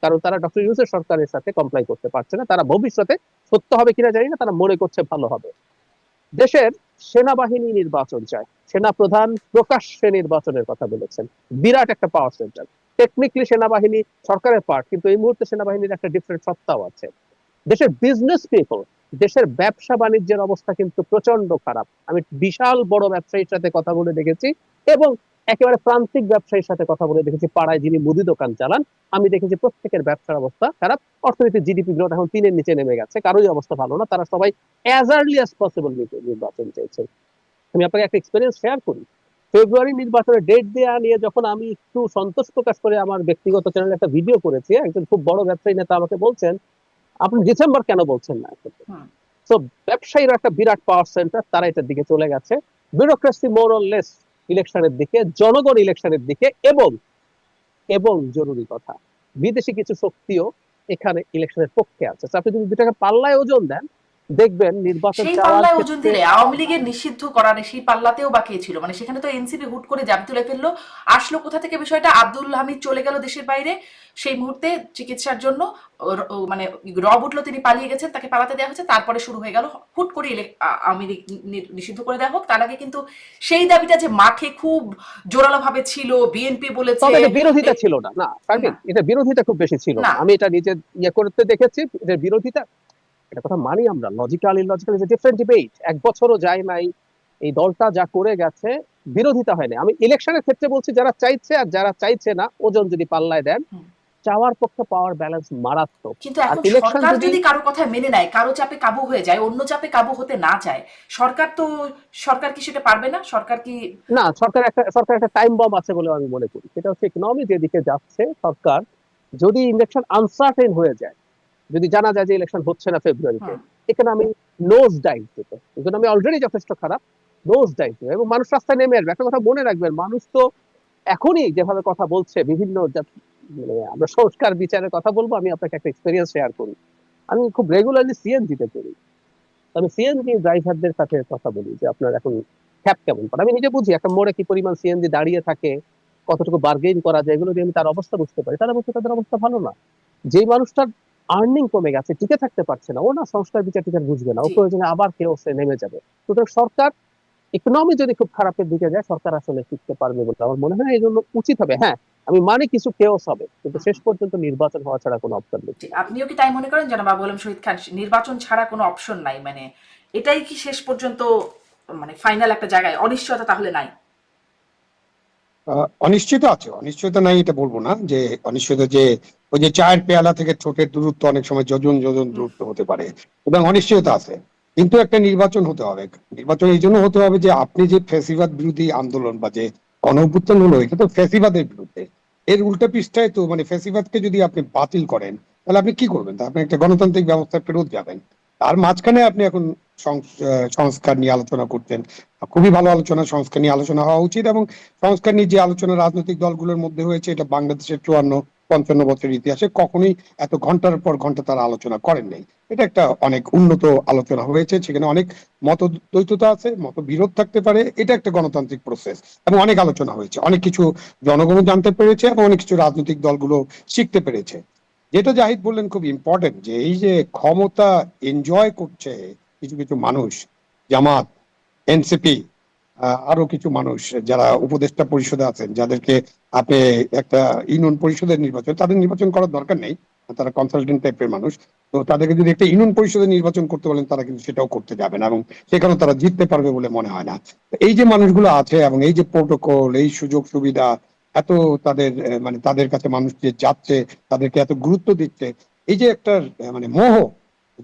কারণ তারা ডক্টর ইউনূসের সরকারের সাথে কমপ্লাই করতে পারছে না। তারা ভবিষ্যতে, সত্য হবে কিনা জানি না, তারা মনে করছে ভালো হবে। দেশের সেনাবাহিনী নির্বাচন চায়, সেনা প্রধান প্রকাশ্যে নির্বাচনের কথা বলেছেন। বিরাট একটা পাওয়ার সেন্টার, টেকনিক্যালি সেনাবাহিনী সরকারের পার্ট, কিন্তু এই মুহূর্তে সেনাবাহিনীর একটা ডিফারেন্ট সত্তাও আছে। দেশের বিজনেস পিপল দেশের ব্যবসা বাণিজ্যের অবস্থা কিন্তু প্রচন্ড খারাপ। আমি বিশাল বড় ব্যবসায়ীর সাথে কথা বলে দেখেছি এবং একেবারে প্রান্তিক ব্যবসায়ীর সাথে কথা বলে দেখেছি, পাড়ায় যিনি মুদি দোকান চালান, আমি দেখেছি প্রত্যেকের ব্যবসার অবস্থা খারাপ। অর্থনীতির জিডিপি গ্রোথ এখন 3-এর নিচে নেমে গেছে, কারোই অবস্থা ভালো না। তারা সবাই অ্যাজ আর্লি অ্যাজ পসিবল নির্বাচন চাইছে। আমি আপনাকে একটা এক্সপিরিয়েন্স শেয়ার করি। ফেব্রুয়ারি নির্বাচনের ডেট দেওয়া নিয়ে যখন আমি একটু সন্তোষ প্রকাশ করে আমার ব্যক্তিগত চ্যানেলে একটা ভিডিও করেছি, একজন খুব বড় ব্যবসায়ী নেতা আমাকে বলছেন, আপনি ডিসেম্বর কেন বলছেন না? হুম। তো ব্যবসায়ীরা একটা বিরাট পাওয়ার সেন্টার, তারা এটার দিকে চলে গেছে। ব্যুরোক্রেসি মোর অর লেস ইলেকশনের দিকে, জনগণ ইলেকশনের দিকে, এবং এবং জরুরি কথা, বিদেশি কিছু শক্তিও এখানে ইলেকশনের পক্ষে আছে। তো আপনি যদি দুটাকে পাল্লায় ওজন দেন, দেখবেন নির্বাচন সেই চাওয়ার পাল্লায় ওজন ক্ষেত্রে দিলে আওয়ামী লীগের নিষিদ্ধ করার সেই পাল্লাতেও বাকি ছিল, মানে সেখানে তো এনসিপি হুট করে জাবি তুলে ফেললো। আসলো কোথা থেকে বিষয়টা? আব্দুল হামিদ চলে গেল দেশের বাইরে সেই মুহূর্তে চিকিৎসার জন্য, মানে রব উঠলো, তিনি পালিয়ে গেছেন, তাকে পালাতে দেওয়া হয়েছে, তারপরে শুরু হয়ে গেল হুট করে আওয়ামী লীগ নিষিদ্ধ করে দেওয়া হোক। তার আগে কিন্তু সেই দাবিটা যে মাঠে খুব জোরালো ভাবে ছিল, বিএনপি বলেছে, তবে এটা বিরোধিতা ছিল না, না পারবেন, এটা বিরোধিতা খুব বেশি ছিল না। না। আমি এটা নিজে ইয়ে করতে দেখেছি, এটা বিরোধিতা, এটা কথা মানি আমরা। Logical illogical is a different debate. এক বছরও যায় নাই, এই দলটা যা করে গেছে, বিরোধিতা হয়নি। আমি ইলেকশনের ক্ষেত্রে বলছি, যারা চাইছে আর যারা চাইছে না, ওজন যদি পাল্লায় দেন, চাওয়ার পক্ষে পাওয়ার ব্যালেন্স মারাত্মক। কিন্তু আর এখন ইলেকশন সরকার যদি যদি কারো কথা মেনে নেয়, কারো চাপে কাবু হয়ে যায়, অন্য চাপে কাবু হতে না চায়, সরকার কি সেটা পারবে না? সরকার কি? না, সরকার একটা টাইম বম আছে বলে আমি মনে করি। সেটা হচ্ছে ইকোনমি যেদিকে যাচ্ছে, সরকার যদি ইলেকশন আনসার্টেন হয়ে যায়, যদি জানা যায় যে ইলেকশন হচ্ছে না ফেব্রুয়ারিতে, এখানে আমি নোজ ডাইভ দেবো। ইকোনমি অলরেডি যথেষ্ট খারাপ, নোজ ডাইভ দেবো এবং মানুষ রাস্তায় নেমে আসবে। একটা কথা মনে রাখবেন, মানুষ তো এখনই যেভাবে কথা বলছে, বিভিন্ন মানে আমরা সংস্কার বিচারের কথা বলবো। আমি আপনাকে একটা এক্সপেরিয়েন্স শেয়ার করি। আমি খুব রেগুলারলি সিএনজিতে করি। আমি সিএনজি ড্রাইভারদের সাথে কথা বলি যে আপনার এখন খ্যাপ কেমন পড়ে। আমি নিজে বুঝি একটা মোড়ে কি পরিমাণ সিএনজি দাঁড়িয়ে থাকে, কতটুকু বার্গেইন করা যায়, এগুলো দিয়ে আমি তার অবস্থা বুঝতে পারি। তারা বলছে তাদের অবস্থা ভালো না। যেই মানুষটার আর্নিং কমে গেছে, টিকে থাকতে পারছে না, ও না সংস্কার বিচার টিচার বুঝবে না, ও জি। প্রয়োজনে আবার কেউ সে নেমে যাবে। সুতরাং সরকার, ইকোনমি যদি খুব খারাপের দিকে যায়, সরকার আসলে শিখতে পারবে বলে আমার মনে হয়। এই জন্য উচিত হবে, হ্যাঁ আমি মানে কিছু কেওস হবে, কিন্তু শেষ পর্যন্ত নির্বাচন হওয়া ছাড়া কোনো অপশন নেই। জি, আপনিও কি তাই মনে করেন জনাব আবু আলম শহীদ খান? নির্বাচন ছাড়া কোনো অপশন নাই, মানে এটাই কি শেষ পর্যন্ত, মানে ফাইনাল একটা জায়গায় অনিশ্চয়তা তাহলে নাই? অনিশ্চিত আছে, অনিশ্চয়তা নাই এটা বলবো না। যে অনিশ্চয়তা, যে ওই যে চায়ের পেয়ালা থেকে ছোটের দূরত্ব অনেক সময় যোজন যোজন দূরত্ব হতে পারে, এবং অনিশ্চয়তা আছে। কিন্তু একটা নির্বাচন হতে হবে। নির্বাচন এই জন্য হতে হবে যে আপনি যে ফ্যাসিবাদ বিরোধী আন্দোলন বা যে গণঅভ্যুত্থান হলো, এটা তো ফ্যাসিবাদের বিরুদ্ধে। এর উল্টা পৃষ্ঠায় তো মানে ফ্যাসিবাদকে যদি আপনি বাতিল করেন, তাহলে আপনি কি করবেন? তা আপনি একটা গণতান্ত্রিক ব্যবস্থার ফেরত যাবেন। তার মাঝখানে আপনি এখন সংস্কার নিয়ে আলোচনা করতেন। খুবই ভালো আলোচনা, সংস্কার নিয়ে আলোচনা হওয়া উচিত। এবং সংস্কার নিয়ে যে আলোচনা রাজনৈতিক দলগুলোর মধ্যে হয়েছে, এটা বাংলাদেশের 54-55 বছরের ইতিহাসে কখনোই এত ঘন্টার পর ঘন্টা তারা আলোচনা করেন নাই। এটা একটা অনেক উন্নত আলোচনা হয়েছে, সেখানে অনেক মতদ্বৈততা আছে, মতবিরোধ থাকতে পারে, এটা একটা গণতান্ত্রিক প্রসেস। এবং অনেক আলোচনা হয়েছে, অনেক কিছু জনগণ জানতে পেরেছে, এবং অনেক কিছু রাজনৈতিক দলগুলো শিখতে পেরেছে। যেটা জাহিদ বললেন খুব ইম্পর্টেন্ট, যে এই যে ক্ষমতা এনজয় করছে কিছু কিছু মানুষ, জামাত, এনসিপি, আরো কিছু মানুষ যারা উপদেষ্টা পরিষদে আছেন, যাদেরকে আপনি একটা ইউনিয়ন পরিষদের নির্বাচন, তাদের নির্বাচন করার দরকার নেই, তারা কনসালটেন্ট টাইপের মানুষ। তো তাদেরকে যদি একটা ইউনিয়ন পরিষদে নির্বাচন করতে বলেন, তারা কিন্তু সেটাও করতে যাবে না, এবং সেখানে তারা জিততে পারবে বলে মনে হয় না। এই যে মানুষগুলো আছে, এবং এই যে প্রোটোকল, এই সুযোগ সুবিধা, এত তাদের মানে তাদের কাছে মানুষ যে যাচ্ছে, তাদেরকে এত গুরুত্ব দিচ্ছে, এই যে একটা মানে মোহ,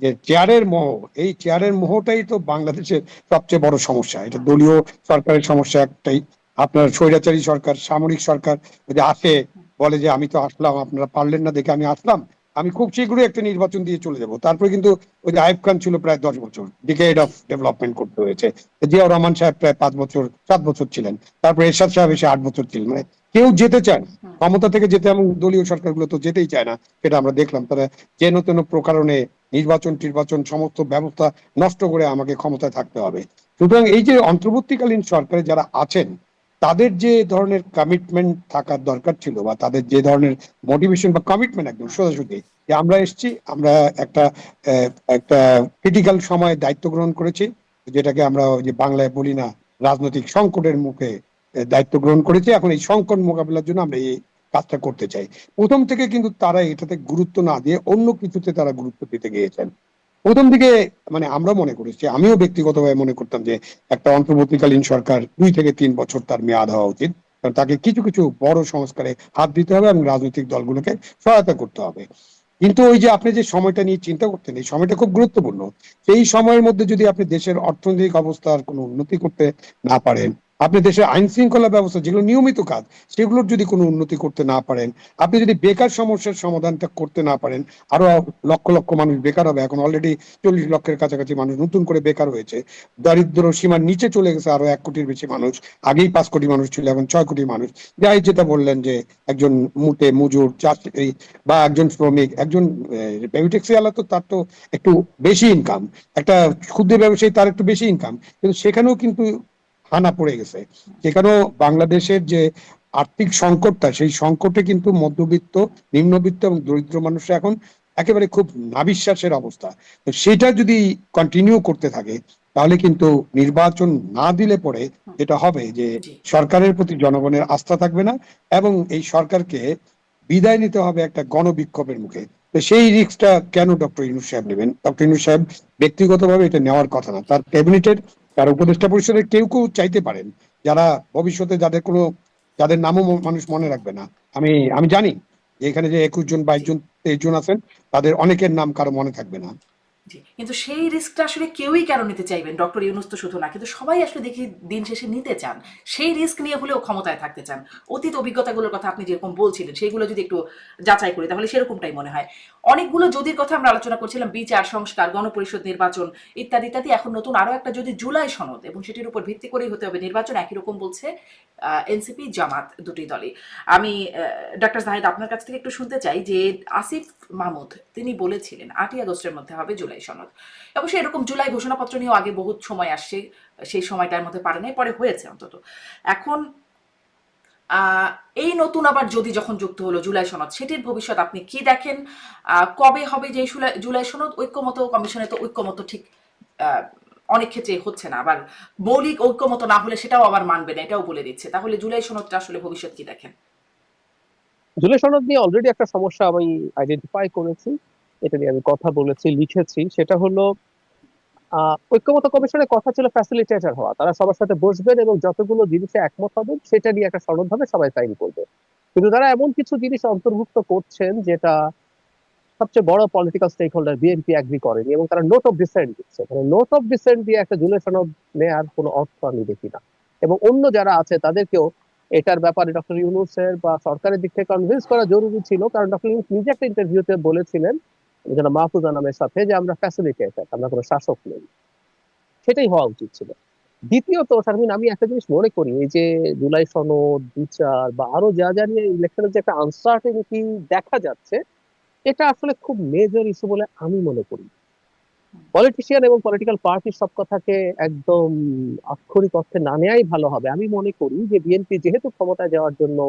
যে চেয়ারের মোহ, এই চেয়ারের মোহটাই তো বাংলাদেশের সবচেয়ে বড় সমস্যা। এটা দলীয় সরকারের সমস্যা একটাই। আপনার স্বৈরাচারী সরকার, সামরিক সরকার যদি আসে, বলে যে আমি তো আসলাম, আপনারা পারলেন না দেখে আমি আসলাম, আমি খুব শীঘ্রই একটা নির্বাচন দিয়ে চলে যাব। তারপরে কিন্তু ওই যে আইয়ুব খান ছিল প্রায় 10 বছর, ডিকেড অফ ডেভেলপমেন্ট করতে হয়েছে। জিয়াউর রহমান সাহেব প্রায় 5 বছর 7 বছর ছিলেন, তারপরে এরশাদ সাহেব এসে 8 বছর ছিলেন। মানে কেউ যেতে চায় না ক্ষমতা থেকে যেতে, এবং দলীয় সরকারগুলো তো যেতেই চায় না, সেটা আমরা দেখলাম। তারা যেন তেন প্রকারণে নির্বাচন টির্বাচন সমস্ত ব্যবস্থা নষ্ট করে আমাকে ক্ষমতায় থাকতে হবে। সুতরাং এই যে অন্তর্বর্তীকালীন সরকারে যারা আছেন, তাদের যে ধরনের কমিটমেন্ট থাকার দরকার ছিল, বা তাদের যে ধরনের মোটিভেশন বা কমিটমেন্ট, একদম সোজাসুজি যে আমরা এসেছি, আমরা একটা একটা ক্রিটিক্যাল সময়ে দায়িত্ব গ্রহণ করেছি, যেটাকে আমরা ওই যে বাংলায় বলি না, রাজনৈতিক সংকটের মুখে দায়িত্ব গ্রহণ করেছি। এখন এই সংকট মোকাবিলার জন্য আমরা এই কাজটা করতে চাই। প্রথম থেকে কিন্তু তারা এটাতে গুরুত্ব না দিয়ে অন্য কিছুতে তারা গুরুত্ব দিতে গিয়েছেন। প্রথম দিকে মানে আমরা মনে করেছি, আমিও ব্যক্তিগতভাবে মনে করতাম যে একটা অন্তর্বর্তীকালীন সরকার 2 থেকে 3 বছর তার মেয়াদ হওয়া উচিত, কারণ তাকে কিছু কিছু বড় সংস্কারে হাত দিতে হবে এবং রাজনৈতিক দলগুলোকে সহায়তা করতে হবে। কিন্তু ওই যে আপনি যে সময়টা নিয়ে চিন্তা করতেন, এই সময়টা খুব গুরুত্বপূর্ণ। সেই সময়ের মধ্যে যদি আপনি দেশের অর্থনৈতিক অবস্থার কোনো উন্নতি করতে না পারেন, আপনি দেশের আইন শৃঙ্খলা ব্যবস্থা যেগুলো নিয়মিত কাজ সেগুলোর যদি কোনো উন্নতি করতে না পারেন, আপনি যদি বেকার সমস্যার সমাধানটা করতে না পারেন, আরো লক্ষ লক্ষ মানুষ বেকার হবে। এখন অলরেডি 40 লক্ষের কাছাকাছি মানুষ নতুন করে বেকার হয়েছে। দারিদ্র সীমার নিচে চলে গেছে আরো 1 কোটির বেশি মানুষ। আগেই 5 কোটি মানুষ ছিল, এখন 6 কোটি মানুষ। যাই যেটা বললেন যে একজন মুটে মজুর চাষি বা একজন শ্রমিক, একজন বেবি ট্যাক্সি আলা, তো তার তো একটু বেশি ইনকাম, একটা ক্ষুদ্র ব্যবসায়ী তার একটু বেশি ইনকাম, কিন্তু সেখানেও কিন্তু হানা পড়ে গেছে। সেখানেও বাংলাদেশের যে আর্থিক সংকটটা, সেই সংকটে কিন্তু মধ্যবিত্ত, নিম্নবিত্ত এবং দরিদ্র মানুষরা এখন একেবারে খুব নাবিশ্বাসের অবস্থা। তো সেটা যদি কন্টিনিউ করতে থাকে, তাহলে কিন্তু নির্বাচন না দিলে পরে যেটা হবে যে জি সরকারের প্রতি জনগণের আস্থা থাকবে না, এবং এই সরকারকে বিদায় নিতে হবে একটা গণবিক্ষোভের মুখে। তো সেই রিস্কটা কেন ডক্টর ইউনূস সাহেব নেবেন? ডক্টর ইউনূস সাহেব ব্যক্তিগতভাবে এটা নেওয়ার কথা না। তার ক্যাবিনেটের, তার উপদেষ্টা পরিষদের কেউ কেউ চাইতে পারেন, যারা ভবিষ্যতে যাদের নামও মানুষ মনে রাখবে না। আমি আমি জানি যে এখানে যে 21 জন, 22 জি জন, 23 জন আছেন, তাদের অনেকের নাম কারো মনে থাকবে না। জি, কিন্তু সেই রিস্কটা আসলে কেউই কেন নিতে চাইবেন? ডক্টর ইউনূস তো শুধু না, কিন্তু সবাই আসলে দেখি দিন শেষে নিতে চান। সেই রিস্ক নিয়ে হলেও ক্ষমতায় থাকতে চান। অতীত অভিজ্ঞতাগুলোর কথা আপনি যেরকম বলছিলেন, সেগুলো যদি একটু যাচাই করি তাহলে সেরকমটাই মনে হয়। অনেকগুলো যদির কথা আমরা আলোচনা করছিলাম, বিচার সংস্কার, গণপরিষদ নির্বাচন ইত্যাদি ইত্যাদি। এখন নতুন আরো একটা যদি জুলাই সনদ, এবং সেটির উপর ভিত্তি করেই হতে হবে নির্বাচন, একই রকম বলছে এনসিপি জামাত, দুটি দলই। আমি ডক্টর জাহিদ আপনার কাছ থেকে একটু শুনতে চাই যে আসিফ মাহমুদ তিনি বলেছিলেন 8ই আগস্টের মধ্যে হবে জুলাই সনদ। অবশ্যই এরকম জুলাই ঘোষণাপত্র নিয়েও আগে বহুত সময় আসছে, সেই সময়টার মধ্যে পারে নাই, পরে হয়েছে অন্তত। এখন এই নতুন আবার যদি যখন যুক্ত হলো জুলাই সনদ, সেটির ভবিষ্যৎ আপনি কি দেখেন? কবে হবে যে জুলাই সনদ? ঐক্যমত কমিশনে তো ঐক্যমত ঠিক আহ, অনেক ক্ষেত্রে হচ্ছে না, আবার মৌলিক ঐক্যমত না হলে সেটাও আবার মানবে না, এটাও বলে দিচ্ছে। তাহলে জুলাই সনদটা আসলে ভবিষ্যৎ কি দেখেন? জুলাই সনদ নিয়ে অলরেডি একটা সমস্যা আমি আইডেন্টিফাই করেছি, এটা নিয়ে আমি কথা বলেছি, লিখেছি। সেটা হলো ঐক্যমত্য কমিশনের কথা ছিল ফ্যাসিলিটেটর হওয়া, তারা সবার সাথে বসবেন এবং যতগুলো জিনিসে একমত হবেন সেটা নিয়ে একটা সনদ হবে, সবাই সাইন করবে। কিন্তু তারা এমন কিছু জিনিস অন্তর্ভুক্ত করছেন যেটা সবচেয়ে বড় political stakeholder BNP agree করেনি, এবং তারা নোট অফ ডিসেন্ট দিচ্ছে। মানে নোট অফ ডিসেন্ট দিয়ে একটা জুলাই সনদ নেওয়ার কোনো অর্থ আমি দেখি না। এবং অন্য যারা আছে তাদেরকেও এটার ব্যাপারে ডক্টর ইউনূসের বা সরকারের দিক থেকে কনভিন্স করা জরুরি ছিল, কারণ ডক্টর ইউনূস নিজে একটা ইন্টারভিউতে বলেছিলেন যেটা মাহফুজা নামের সাথে, যে আমরা ফ্যাসিলিটেটর, আমরা কোনো শাসক নই। সেটাই হওয়া উচিত ছিল। দ্বিতীয়ত শারমিন, আমি একটা জিনিস মনে করি, এই যে জুলাই সনদ, বিচার বা আরো যা যা নিয়ে ইলেকশনের যে একটা আনসার্টেনিটি দেখা যাচ্ছে, এটা আসলে খুব মেজর ইস্যু বলে আমি মনে করি। পলিটিশিয়ান এবং পলিটিক্যাল পার্টির সব কথাকে একদম আক্ষরিক অর্থে না নেওয়াই ভালো হবে। আমি মনে করি যে বিএনপি যেহেতু ক্ষমতায় যাওয়ার জন্য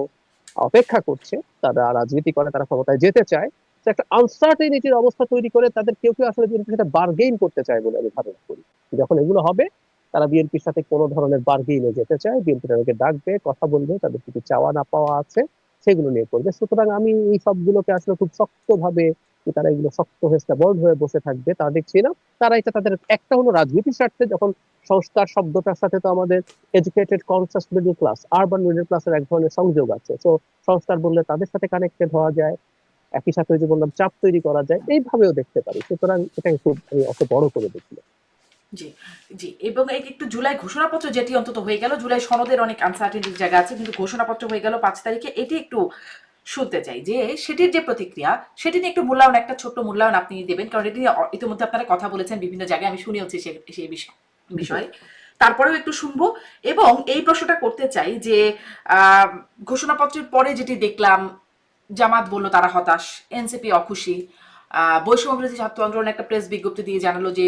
অপেক্ষা করছে, তারা রাজনীতি করে, তারা ক্ষমতায় যেতে চায়, তো একটা আনসার্টেনিটির অবস্থা তৈরি করে তাদের কেউ কেউ আসলে বিএনপির সাথে বার্গেইন করতে চায় বলে আমি ধারণা করি। যখন এগুলো হবে, তারা বিএনপির সাথে কোনো ধরনের বার্গেইনে যেতে চায়, বিএনপি তাদেরকে ডাকবে, কথা বলবে, তাদের কিছু চাওয়া না পাওয়া আছে সেগুলো নিয়ে করবে। সুতরাং আমি এই সবগুলোকে আসলে খুব শক্তভাবে, তারা এগুলো শক্ত হয়ে স্ট্যাবল্ড হয়ে বসে থাকবে তা দেখছি না। তারা এটা তাদের একটা হলো রাজনীতির স্বার্থে, যখন সংস্কার শব্দটার সাথে তো আমাদের educated conscious middle class, urban middle ক্লাসের এক ধরনের সংযোগ আছে। তো সংস্কার বললে তাদের সাথে কানেক্টেড হওয়া যায়, একই সাথে ওই যে বললাম চাপ তৈরি করা যায়, এইভাবেও দেখতে পারি। সুতরাং এটাকে খুব আমি অত বড় করে দেখি না। জি, জি। এবং এই একটু জুলাই ঘোষণাপত্র যেটি অন্তত হয়ে গেল, জুলাই সনদের অনেক আনসার্টেনিটির জায়গা আছে, কিন্তু ঘোষণাপত্র হয়ে গেল 5 তারিখে, এটি একটু শুনতে চাই যে সেটির যে প্রতিক্রিয়া, সেটি নিয়ে একটু মূল্যায়ন, একটা ছোট্ট মূল্যায়ন আপনি দেবেন, কারণ এটি নিয়ে ইতিমধ্যে আপনারা কথা বলেছেন বিভিন্ন জায়গায়, আমি শুনেওছি সেই বিষয়ে। তারপরেও একটু শুনবো। এবং এই প্রশ্নটা করতে চাই যে ঘোষণাপত্রের পরে যেটি দেখলাম, জামাত বলল তারা হতাশ, এনসিপি অখুশি, বৈষম্যবিরোধী ছাত্র আন্দোলন একটা প্রেস বিজ্ঞপ্তি দিয়ে জানালো যে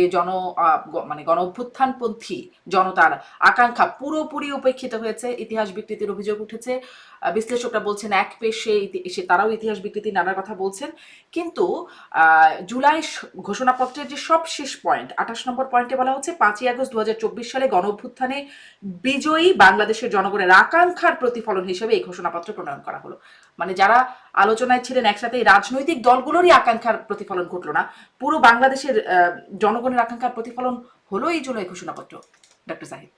মানে গণ অভ্যুত্থানপন্থী জনতার আকাঙ্ক্ষা পুরোপুরি উপেক্ষিত হয়েছে, ইতিহাস বিকৃতির অভিযোগ উঠেছে। বিশ্লেষকরা বলছেন এক পেশে এসে তারাও ইতিহাস বিকৃতি নানার কথা বলছেন। কিন্তু জুলাই ঘোষণাপত্রের যে সব শেষ পয়েন্ট, 28 নম্বর পয়েন্টে বলা হচ্ছে 5ই আগস্ট 2024 সালে গণ অভ্যুত্থানে বিজয়ী বাংলাদেশের জনগণের আকাঙ্ক্ষার প্রতিফলন হিসেবে এই ঘোষণাপত্র প্রণয়ন করা হলো। মানে যারা আলোচনায় ছিলেন একসাথে, এই রাজনৈতিক দলগুলোরই আকাঙ্ক্ষার প্রতিফলন ঘটলো না, পুরো বাংলাদেশের জনগণের আকাঙ্ক্ষার প্রতিফলন হলো এই জুলাই ঘোষণাপত্র। ডক্টর সাহিদ,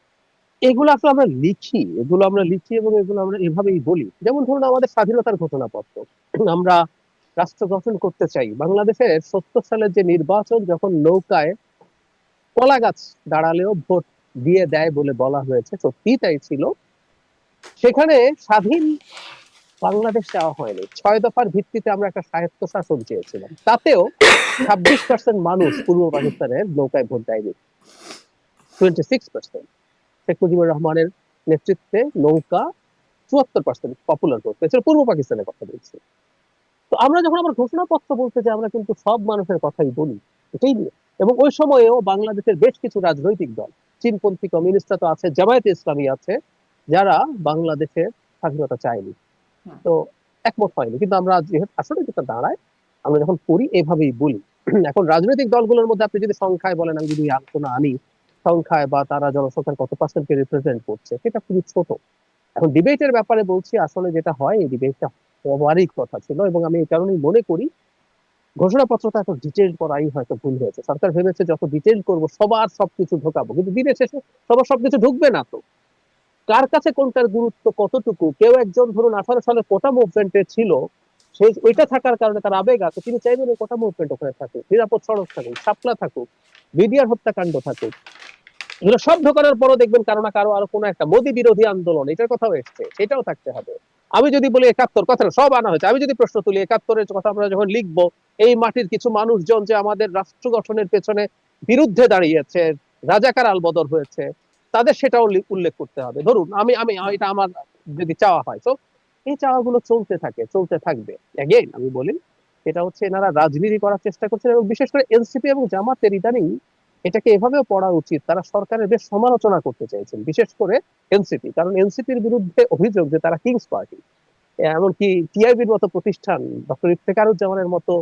এগুলো আসলে আমরা লিখি এবং এগুলো আমরা এভাবেই বলি। যেমন ধরুন আমাদের স্বাধীনতার ঘোষণাপত্র, আমরা রাষ্ট্র গঠন করতে চাই। বাংলাদেশের 70 সালের যে নির্বাচন, যখন নৌকায় কলা গাছ দাঁড়ালেও ভোট দিয়ে দেয় বলে বলা হয়েছে, সত্যি তাই ছিল। সেখানে স্বাধীন বাংলাদেশ চাওয়া হয়নি, 6 দফার ভিত্তিতে আমরা একটা স্বায়ত্তশাসন চেয়েছিলাম। তাতেও 26% মানুষ পূর্ব পাকিস্তানের নৌকায় ভোট দেয়নি, 26%। শেখ মুজিবুর রহমানের নেতৃত্বে নৌকা 74% পপুলার ভোট পেয়েছিল, পূর্ব পাকিস্তানের কথা বলছি। তো আমরা যখন আবার ঘোষণাপত্র বলতে যে আমরা কিন্তু সব মানুষের কথাই বলি, এটাই নিয়ে। এবং ওই সময়েও বাংলাদেশের বেশ কিছু রাজনৈতিক দল, চীনপন্থী কমিউনিস্টরা তো আছে, জামায়াতে ইসলামী আছে, যারা বাংলাদেশের স্বাধীনতা চায়নি। তো একমত হয়নি। কিন্তু আমরা যেহেতু আসলে যেটা দাঁড়ায়, আমরা যখন করি এভাবেই বলি। এখন রাজনৈতিক দলগুলোর মধ্যে আপনি যদি সংখ্যায় বলেন, আমি যদি আলোচনা আনি সংখ্যায় বা তারা জনসংখ্যার কত পার্সেন্টকে রিপ্রেজেন্ট করছে, সেটা খুবই ছোট। এখন ডিবেটের ব্যাপারে বলছি, আসলে যেটা হয়, এই ডিবেটটা হওয়ারই কথা ছিল। এবং আমি এই কারণেই মনে করি ঘোষণাপত্রটা এত ডিটেইল করাই হয়তো ভুল হয়েছে। সরকার ভেবেছে যত ডিটেইল করব সবার সবকিছু ঢোকাবো, কিন্তু দিনের শেষে সবার সবকিছু ঢুকবে না। তো কার কাছে কোনটার গুরুত্ব কতটুকু, কেউ একজন ধরুন 18 সালে কোটা মুভমেন্টে ছিল, সেই ওইটা থাকার কারণে তার আবেগ আছে, তিনি চাইবেন ওই কোটা মুভমেন্ট ওখানে থাকুক, নিরাপদ সড়ক থাকুক, শাপলা থাকুক, বিডিআর হত্যাকাণ্ড থাকুক। এগুলো সব ঢোকানোর পরও দেখবেন কারো না কারো আরো কোনো একটা মোদী বিরোধী আন্দোলন, এটার কথাও এসছে, সেটাও থাকতে হবে। আমি যদি বলি 71 কথাটা সব আনা হয়েছে, আমি যদি প্রশ্ন তুলি 71-এর কথা আমরা যখন লিখবো, এই মাটির কিছু মানুষজন যে আমাদের রাষ্ট্র গঠনের পেছনে বিরুদ্ধে দাঁড়িয়েছে, রাজাকার আলবদর হয়েছে, তাদের সেটাও উল্লেখ করতে হবে। ধরুন আমি আমি এটা আমার যদি চাওয়া হয়, তো এই চাওয়াগুলো চলতে থাকে, চলতে থাকবে। এগেইন আমি বলি, এটা হচ্ছে এনারা রাজনীতি করার চেষ্টা করছেন। এবং বিশেষ করে এনসিপি এবং জামাতের ইদানিং এটাকে এভাবেও পড়া উচিত, তারা সরকারের বেশ সমালোচনা করতে চাইছেন, বিশেষ করে এনসিপি। কারণ এনসিপির বিরুদ্ধে অভিযোগ যে তারা কিংস পার্টি, এমনকি টিআইবির মতো প্রতিষ্ঠান, ডক্টর ইফতেখারুজ্জামানের মতো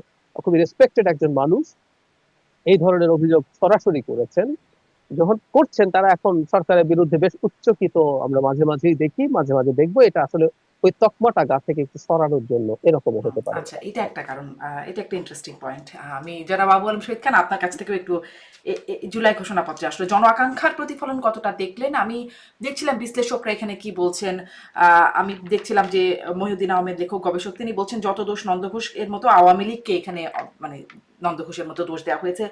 খুবই রেসপেক্টেড একজন মানুষ এই ধরনের অভিযোগ সরাসরি করেছেন। যখন করছেন, তারা এখন সরকারের বিরুদ্ধে বেশ উচ্চকিত আমরা মাঝে মাঝেই দেখি, মাঝে মাঝে দেখবো। এটা আসলে ওই তকমাটা গা থেকে একটু সরানোর জন্য এরকমও হতে পারে। আচ্ছা, এটা একটা কারণ, এটা একটা ইন্টারেস্টিং পয়েন্ট। আমি যারা বাবু আলম শহীদ খান, আপনার কাছ থেকেও একটু জুলাই ঘোষণাপত্রে আসলে জন আকাঙ্ক্ষার প্রতিফলন কতটা দেখলেন? আমি দেখছিলাম বিশ্লেষকরা এখানে কি বলছেন। আমি দেখছিলাম যে মহিউদ্দিন আহমেদ, লেখক গবেষক, তিনি বলছেন যত দোষ নন্দঘোষ এর মতো আওয়ামী লীগকে এখানে মানে নন্দঘোষের মতো দোষ দেওয়া হয়েছে।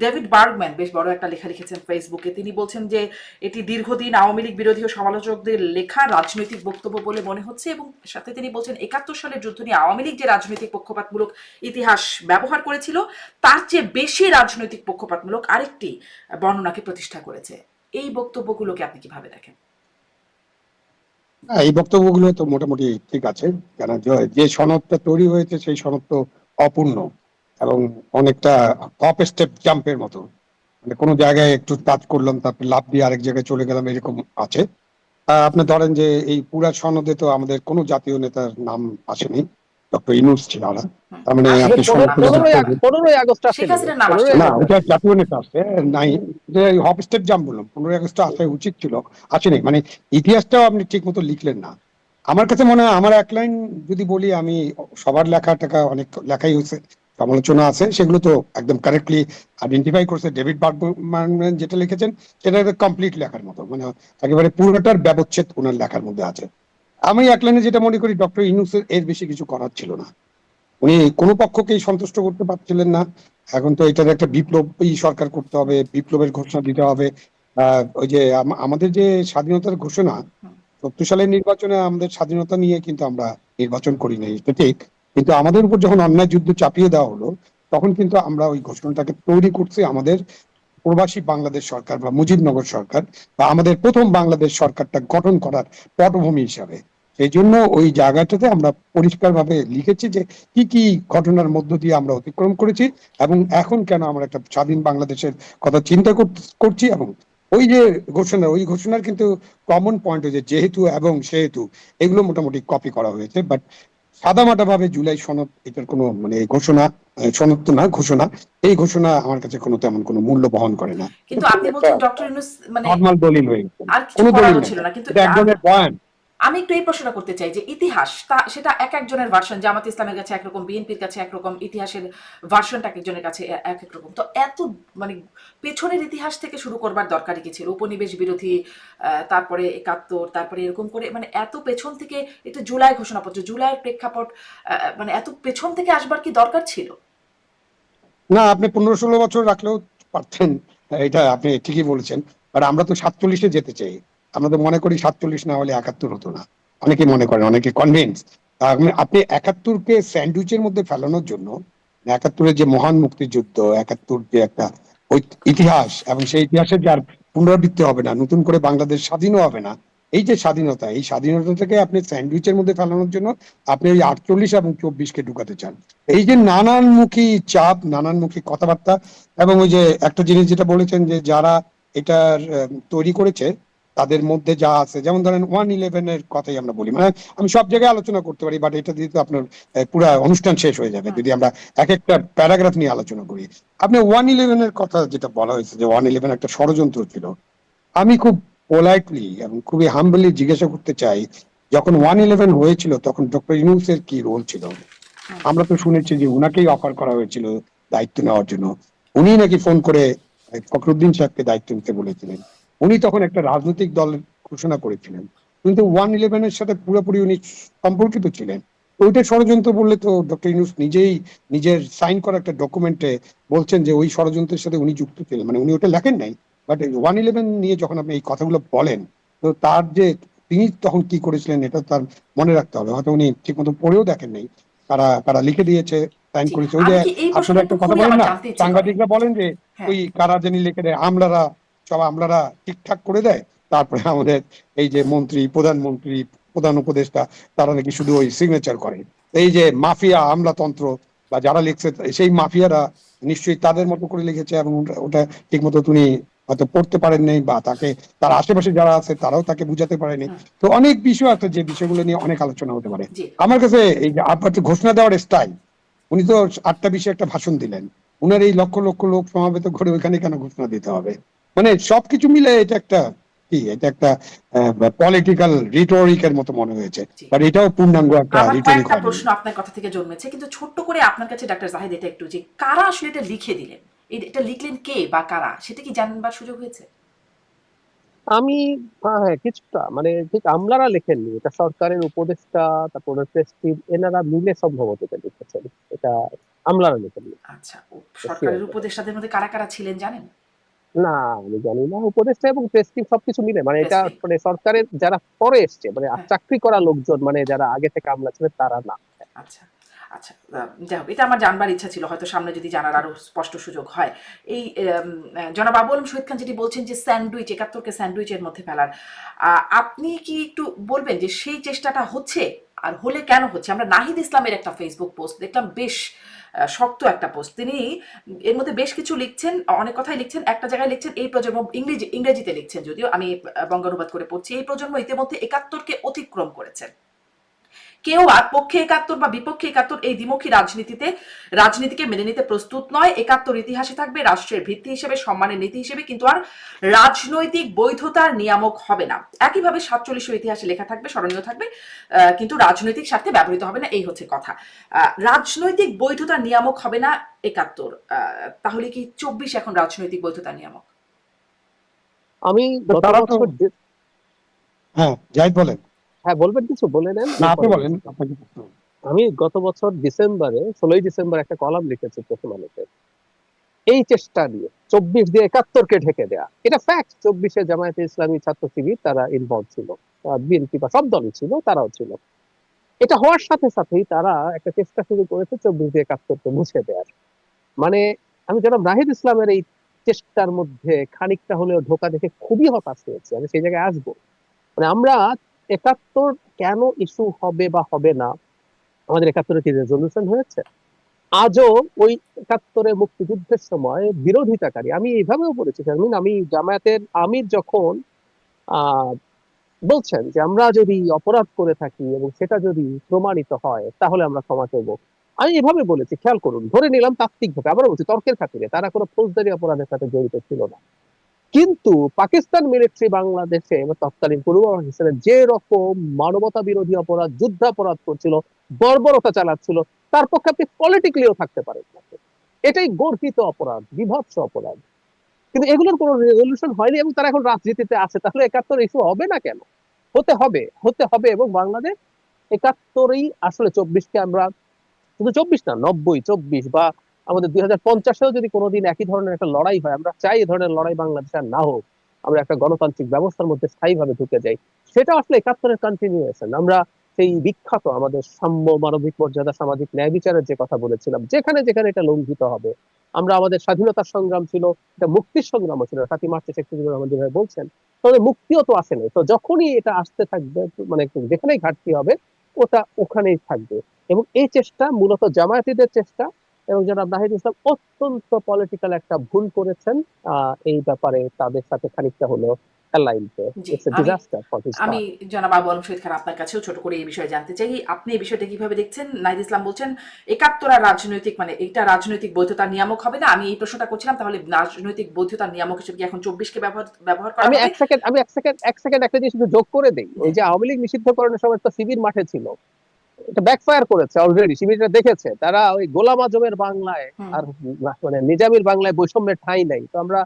ডেভিড বার্গম্যান বেশ বড় একটা লেখা লিখেছেন ফেসবুকে, তিনি বলছেন যে এটি দীর্ঘদিন আওয়ামী লীগ বিরোধী ও সমালোচকদের লেখা রাজনৈতিক বক্তব্য বলে মনে হচ্ছে। এবং সাথে তিনি বলছেন 71 সালের যুদ্ধ নিয়ে আওয়ামী লীগ যে রাজনৈতিক পক্ষপাতমূলক ইতিহাস ব্যবহার করেছিল, তার চেয়ে বেশি রাজনৈতিক পক্ষপাতমূলক আরেকটি বর্ণনাকে প্রতিষ্ঠা করেছে। এই বক্তব্যগুলোকে আপনি কিভাবে দেখেন? এই বক্তব্যগুলো তো মোটামুটি ঠিক আছে, কেন যে সনদটা তৈরি হয়েছে সেই সনদ তো অপূর্ণ এবং অনেকটা হপ স্টেপ জাম্পের মতো, মানে কোনো জায়গায় একটু টাচ করলাম তারপর লাফ দিয়ে আরেক জায়গায় চলে গেলাম, এরকম আছে। আপনি ধরেন যে এই পুরা সনদে তো আমাদের কোনো জাতীয় নেতার নাম আসেনি, ডক্টর ইউনূস ছিল না। তার মানে আপনি 15ই আগস্ট আসে না, ওটা জাতীয় নেতা আছে নাই, হপ স্টেপ জাম্প বললাম, 15ই আগস্ট আসা উচিত ছিল, আসেনি। মানে ইতিহাসটাও আপনি ঠিক মতো লিখলেন না। আমার কাছে মনে হয়, আমার এক লাইন যদি বলি, আমি সবার লেখা টাকা অনেক লেখাই হয়েছে, সমালোচনা আছে, সেগুলো তো একদম কারেক্টলি আইডেন্টিফাই করছে। ডেভিড বার্গম্যান যেটা লিখেছেন সেটা কমপ্লিট লেখার মতো, মানে একেবারে পুরোটার ব্যবচ্ছেদ ওনার লেখার মধ্যে আছে। আমি এক লাইনে যেটা মনে করি, ডক্টর ইউনূসের এর বেশি কিছু করার ছিল না, উনি কোনো পক্ষকেই সন্তুষ্ট করতে পারছিলেন না। এখন তো এটার একটা বিপ্লবী সরকার করতে হবে, বিপ্লবের ঘোষণা দিতে হবে। ওই যে আমাদের যে স্বাধীনতার ঘোষণা, 70 সালের নির্বাচনে আমাদের স্বাধীনতা নিয়ে কিন্তু আমরা নির্বাচন করি নাই, এটা ঠিক, কিন্তু আমাদের উপর যখন অন্যায় যুদ্ধ চাপিয়ে দেওয়া হলো, তখন কিন্তু আমরা ওই ঘোষণাটাকে তৈরি করছি আমাদের প্রবাসী বাংলাদেশ সরকার বা মুজিবনগর সরকার বা আমাদের প্রথম বাংলাদেশ সরকারটা গঠন করার পটভূমি হিসাবে। সেই জন্য ওই জায়গাটাতে আমরা পরিষ্কারভাবে লিখেছি যে কি কি ঘটনার মধ্য দিয়ে আমরা অতিক্রম করেছি এবং এখন কেন আমরা একটা স্বাধীন বাংলাদেশের কথা চিন্তা করছি। এবং ওই যে ঘোষণা, ওই ঘোষণার কিন্তু কমন পয়েন্ট হয়েছে যেহেতু এবং সেহেতু, এগুলো মোটামুটি কপি করা হয়েছে। বাট সাদামাটা ভাবে জুলাই সনদ, এটার কোনো মানে ঘোষণা, সনদ তো না, ঘোষণা, এই ঘোষণা আমার কাছে কোনো তেমন কোনো মূল্য বহন করে না। কিন্তু আপনি বলছেন ডক্টর ইউনূস মানে নরমাল দলিল হয়ে গেছে, আর কিছু কোনো দলিল করারও নেই, ছিল না। কিন্তু এটা এক ধরনের বয়ান। আমি একটু এই প্রশ্নটা করতে চাই যে ইতিহাস সেটা এক একজনের ভার্সন, জামাত ইসলামের কাছে একরকম, বিএনপির কাছে একরকম, ইতিহাসের ভার্সনটা এক একজনের কাছে এক এক রকম। তো এত মানে পেছনের ইতিহাস থেকে শুরু করবার দরকারই কি ছিল? উপনিবেশ বিরোধী, তারপরে ৭১, তারপরে এরকম করে মানে এত পেছন থেকে, এটা জুলাই ঘোষণাপত্র, জুলাইয়ের প্রেক্ষাপট, মানে এত পেছন থেকে আসবার কি দরকার ছিল? না, আপনি 15-16 বছর রাখলেও পারতেন, এটা আপনি ঠিকই বলেছেন। বাট আমরা তো 47-এ যেতে চাই। আমরা তো মনে করি 47 না হলে 71 হতো না। অনেকে মনে করেন, অনেকে কনভিন্স। আপনি 71-কে স্যান্ডউইচের মধ্যে ফেলানোর জন্য, 71-এর যে মহান মুক্তিযুদ্ধ, 71 যে একটা ইতিহাস, এবং সেই ইতিহাসের যার পুনরাবৃত্তি হবে না, নতুন করে বাংলাদেশ স্বাধীনও হবে না, এই যে স্বাধীনতা, এই স্বাধীনতা থেকে আপনি স্যান্ডউইচের মধ্যে ফেলানোর জন্য আপনি ওই 48 এবং 24-কে ঢুকাতে চান। এই যে নানানমুখী চাপ, নানানমুখী কথাবার্তা, এবং ওই যে একটা জিনিস যেটা বলেছেন যে যারা এটার তৈরি করেছে তাদের মধ্যে যা আছে, যেমন ধরেন 111-এর কথাই আমরা বলি, মানে আমি সব জায়গায় আলোচনা করতে পারি, বাট এটা দিয়ে তো আপনার পুরো অনুষ্ঠান শেষ হয়ে যাবে যদি আমরা এক একটা প্যারাগ্রাফ নিয়ে আলোচনা করি। আপনি 111-এর কথা যেটা বলা হয়েছে যে 111 একটা ষড়যন্ত্র ছিল, আমি খুব পোলাইটলি এবং খুবই হাম্বলি জিজ্ঞাসা করতে চাই, যখন 111 হয়েছিল তখন ডক্টর ইউনূসের কি রোল ছিল? আমরা তো শুনেছি যে উনাকেই অফার করা হয়েছিল দায়িত্ব নেওয়ার জন্য। উনি নাকি ফোন করে ফখরুদ্দিন সাহেবকে দায়িত্ব নিতে বলেছিলেন। উনি তখন একটা রাজনৈতিক দল ঘোষণা করেছিলেন, কিন্তু 111-এর সাথে পুরোপুরি উনি সম্পর্কিত ছিলেন। তো ওইটা ষড়যন্ত্র বললে তো ডক্টর ইউনূস নিজেই নিজের সাইন করা একটা ডকুমেন্টে বলছেন যে ওই ষড়যন্ত্রের সাথে উনি যুক্ত ছিলেন, মানে উনি ওটা লেখেন নাই। বাট 111 নিয়ে যখন আপনি এই কথাগুলো বলেন, তো তার যে তিনি তখন কি করেছিলেন এটা তার মনে রাখতে হবে। হয়তো উনি ঠিক মতো পড়েও দেখেন নাই কারা কারা লিখে দিয়েছে, সাইন জি, করেছে। ওই যে আমি কি এই আপনারা প্রশ্নটা একটু একটা কথা খুবই বলেন আমার না, জানতে ইচ্ছে করে। সাংবাদিকরা বলেন যে হ্যাঁ, ওই কারা জানি লিখে দেয়, আমলারা, সব আমলারা ঠিকঠাক করে দেয়, তারপরে আমাদের এই যে মন্ত্রী, প্রধানমন্ত্রী, প্রধান উপদেষ্টা, তারা নাকি শুধু ওই সিগনেচার করে। এই যে মাফিয়া আমলাতন্ত্র বা যারা লিখছে সেই মাফিয়ারা নিশ্চয়ই তাদের মতো করে লিখেছে, এবং ওটা ঠিক মতো তিনি হয়তো পড়তে পারেন নাই, বা তাকে তার আশেপাশে যারা আছে তারাও তাকে বুঝাতে পারেনি। হুম, তো অনেক বিষয় আছে যে বিষয়গুলো নিয়ে অনেক আলোচনা হতে পারে। জি, আমার কাছে এই যে আপনার যে ঘোষণা দেওয়ার স্টাইল, উনি তো 8টা বিষয়ে একটা ভাষণ দিলেন, উনার এই লক্ষ লক্ষ লোক সমাবেত করে ওইখানে কেন ঘোষণা দিতে হবে? মানে সবকিছু মিলে এটা একটা কি, এটা একটা পলিটিক্যাল রিটোরিকের মতো মনে হয়েছে, জি। বাট এটাও পূর্ণাঙ্গ একটা আমার রিটোরিক কয়েকটা হয়নি। প্রশ্ন আপনার কথা থেকে জন্মেছে, কিন্তু ছোট্ট করে আপনার কাছে ডাক্তার জাহিদ এটা একটু, যে কারা আসলে এটা লিখে দিলেন, এটা লিখলেন কে বা কারা, সেটা কি জানবার সুযোগ হয়েছে? আমি হ্যাঁ, কিছুটা মানে ঠিক আমলারা লেখেননি, এটা সরকারের উপদেষ্টা, তারপরে প্রেসক্রিপ, এনারা মিলে সম্ভবত এটা লিখেছেন। এটা আমলারা লেখেননি। আচ্ছা, শিওর সরকারের উপদেষ্টাদের মধ্যে কারা কারা ছিলেন জানেন? না, আমি জানি না। উপদেষ্টা এবং প্রেসক্রিপ সবকিছু মিলে, মানে এটা প্রেসক্রিপ, মানে সরকারের যারা পরে এসছে, মানে হ্যাঁ, চাকরি করা লোকজন, মানে যারা আগে থেকে আমলা ছিলেন তারা না। আচ্ছা, আচ্ছা, যাই হোক, এটা আমার জানবার ইচ্ছা ছিল, হয়তো সামনে যদি জানার আরো স্পষ্ট সুযোগ হয়। এই জনাব আবু আলম শহীদ খান যেটি বলছেন যে স্যান্ডউইচ, ৭১-কে স্যান্ডউইচের মধ্যে ফেলার, আপনি কি একটু বলবেন যে সেই চেষ্টাটা হচ্ছে, আর হলে কেন হচ্ছে? আমরা নাহিদ ইসলামের একটা ফেসবুক পোস্ট দেখলাম, বেশ শক্ত একটা পোস্ট। তিনি এর মধ্যে বেশ কিছু লিখছেন, অনেক কথাই লিখছেন। একটা জায়গায় লিখছেন, এই প্রজন্ম, ইংরেজিতে লিখছেন, যদিও আমি বঙ্গানুবাদ করে পড়ছি, এই প্রজন্ম ইতিমধ্যে ৭১-কে অতিক্রম করেছেন। কেউ আর পক্ষে ৭১ বা বিপক্ষে ৭১ এই দ্বিমুখী রাজনীতিকে মেনে নিতে প্রস্তুত নয়। ৭১ ইতিহাসে থাকবে রাষ্ট্রের ভিত্তি হিসেবে, সম্মানের নীতি হিসেবে, কিন্তু আর রাজনৈতিক বৈধতার নিয়ামক হবে না। একইভাবে ৪৭ ইতিহাসে লেখা থাকবে, স্মরণীয় থাকবে, কিন্তু রাজনৈতিক স্বার্থে ব্যবহৃত হবে না, এই হচ্ছে কথা। রাজনৈতিক বৈধতার নিয়ামক হবে না ৭১, তাহলে কি ২৪ এখন রাজনৈতিক বৈধতার নিয়ামক? আমি তো গত তারা তো, বছর হ্যাঁ জাহিদ বলেন। হ্যাঁ, বলবেন কিছু বলে নেন, না, আপনি এরপরে বলেন, বলছি। আপনাকে প্রশ্ন। আমি গত বছর ডিসেম্বরে, 16ই ডিসেম্বর একটা কলাম লিখেছি প্রথম আলোতে, এই চেষ্টা নিয়ে 24 দিয়ে ৭১-কে ঢেকে দেয়া। এটা ফ্যাক্ট, 24-এ জামায়াতে ইসলামী ছাত্র শিবির তারা ইনভলভ ছিল, বিএনপি বা সব দলই ছিল, তারাও ছিল। এটা হওয়ার সাথে সাথেই তারা একটা চেষ্টা শুরু করেছে 24 দিয়ে ৭১-কে মুছে দেওয়ার। মানে আমি জনাব নাহিদ ইসলামের এই চেষ্টার মধ্যে খানিকটা হলেও ঢোকা দেখে খুবই হতাশ হয়েছে। আমি সেই জায়গায় আসবো। মানে আমরা ৭১ কেন ইস্যু হবে বা হবে না, আমাদের ৭১-এ কি রেজলিউশন হয়েছে? আজও ওই ৭১-এ মুক্তিযুদ্ধের সময় বিরোধিতাকারী, আমি এইভাবেও বলেছি শারমিন, আমি জামায়াতের আমির যখন আহ বলছেন যে আমরা যদি অপরাধ করে থাকি এবং সেটা যদি প্রমাণিত হয় তাহলে আমরা ক্ষমা চাইব, আমি এভাবে বলেছি, খেয়াল করুন, ধরে নিলাম তাত্ত্বিকভাবে, আবারও বলছি তর্কের খাতিরে, তারা কোনো ফৌজদারি অপরাধের সাথে জড়িত ছিল না, কিন্তু পাকিস্তান মিলিটারি বাংলাদেশে বা তৎকালীন পূর্ব পাকিস্তানে যে রকম মানবতা বিরোধী অপরাধ, যুদ্ধাপরাধ করছিল, বর্বরতা চালাচ্ছিল, তার পক্ষে আপনি পলিটিক্যালিও থাকতে পারেন না। এটাই গর্হিত অপরাধ, বিভৎস অপরাধ। কিন্তু এগুলোর কোনো রেজলিউশন হয়নি এবং তারা এখন রাজনীতিতে আছে। তাহলে ৭১ ইস্যু হবে না কেন? হতে হবে, হতে হবে। এবং বাংলাদেশ ৭১ই আসলে ২৪কে আমরা, শুধু ২৪ না, ৯০, ২৪ বা আমাদের ২০৫০-এও যদি কোনোদিন একই ধরনের একটা লড়াই হয়, আমরা চাই এই ধরনের লড়াই বাংলাদেশে আর না হোক, আমরা একটা গণতান্ত্রিক ব্যবস্থার মধ্যে স্থায়ীভাবে ঢুকে যাই। সেটা আসলে ৭১-এর কন্টিনিউয়েশন। আমরা সেই বিখ্যাত আমাদের সাম্য, মানবিক মর্যাদা, সামাজিক ন্যায় বিচারের যে কথা বলেছিলাম, যেখানে যেখানে এটা লঙ্ঘিত হবে, আমরা আমাদের স্বাধীনতার সংগ্রাম ছিল, এটা মুক্তির সংগ্রামও ছিল। ৭ই মার্চে শেখ মুজিবুর রহমান যেভাবে বলছেন, তাহলে মুক্তিও তো আসেনি। তো যখনই এটা আসতে থাকবে, মানে যেখানেই ঘাটতি হবে, ওটা ওখানেই থাকবে। এবং এই চেষ্টা মূলত জামায়াতীদের চেষ্টা। এবং জনাব নাহিদ ইসলাম অত্যন্ত পলিটিক্যাল একটা ভুল করেছেন এই ব্যাপারে, তাদের সাথে খানিকটা হলেও অ্যালাইন্ড। জি, ইটস এ আমি ডিজাস্টার ফর হিজ আমি পার্ট। জনাব আবু আলম শহীদ খান আপনার কাছেও ছোট করে এই বিষয়ে জানতে চাই, আপনি এই বিষয়টা কিভাবে দেখছেন? নাহিদ ইসলাম বলছেন ৭১ আর রাজনৈতিক, মানে এটা রাজনৈতিক বৈধতার নিয়ামক হবে না। আমি এই প্রশ্নটা করছিলাম, তাহলে রাজনৈতিক বৈধতার নিয়ামক হিসেবে কি এখন ২৪কে ব্যবহার করা আমি হবে? এক সেকেন্ড একটা জিনিস শুধু যোগ করে দেই। ওই যে আওয়ামী লীগ নিষিদ্ধকরণের সময় তো শিবির মাঠে ছিল, এটা ব্যাকফায়ার করেছে অলরেডি। শিবিরটা দেখেছে, তারা ওই গোলাম আজমের বাংলায় হুম, আর মানে নিজামীর বাংলায় বৈষম্যের ঠাঁই নাই। তো আমরা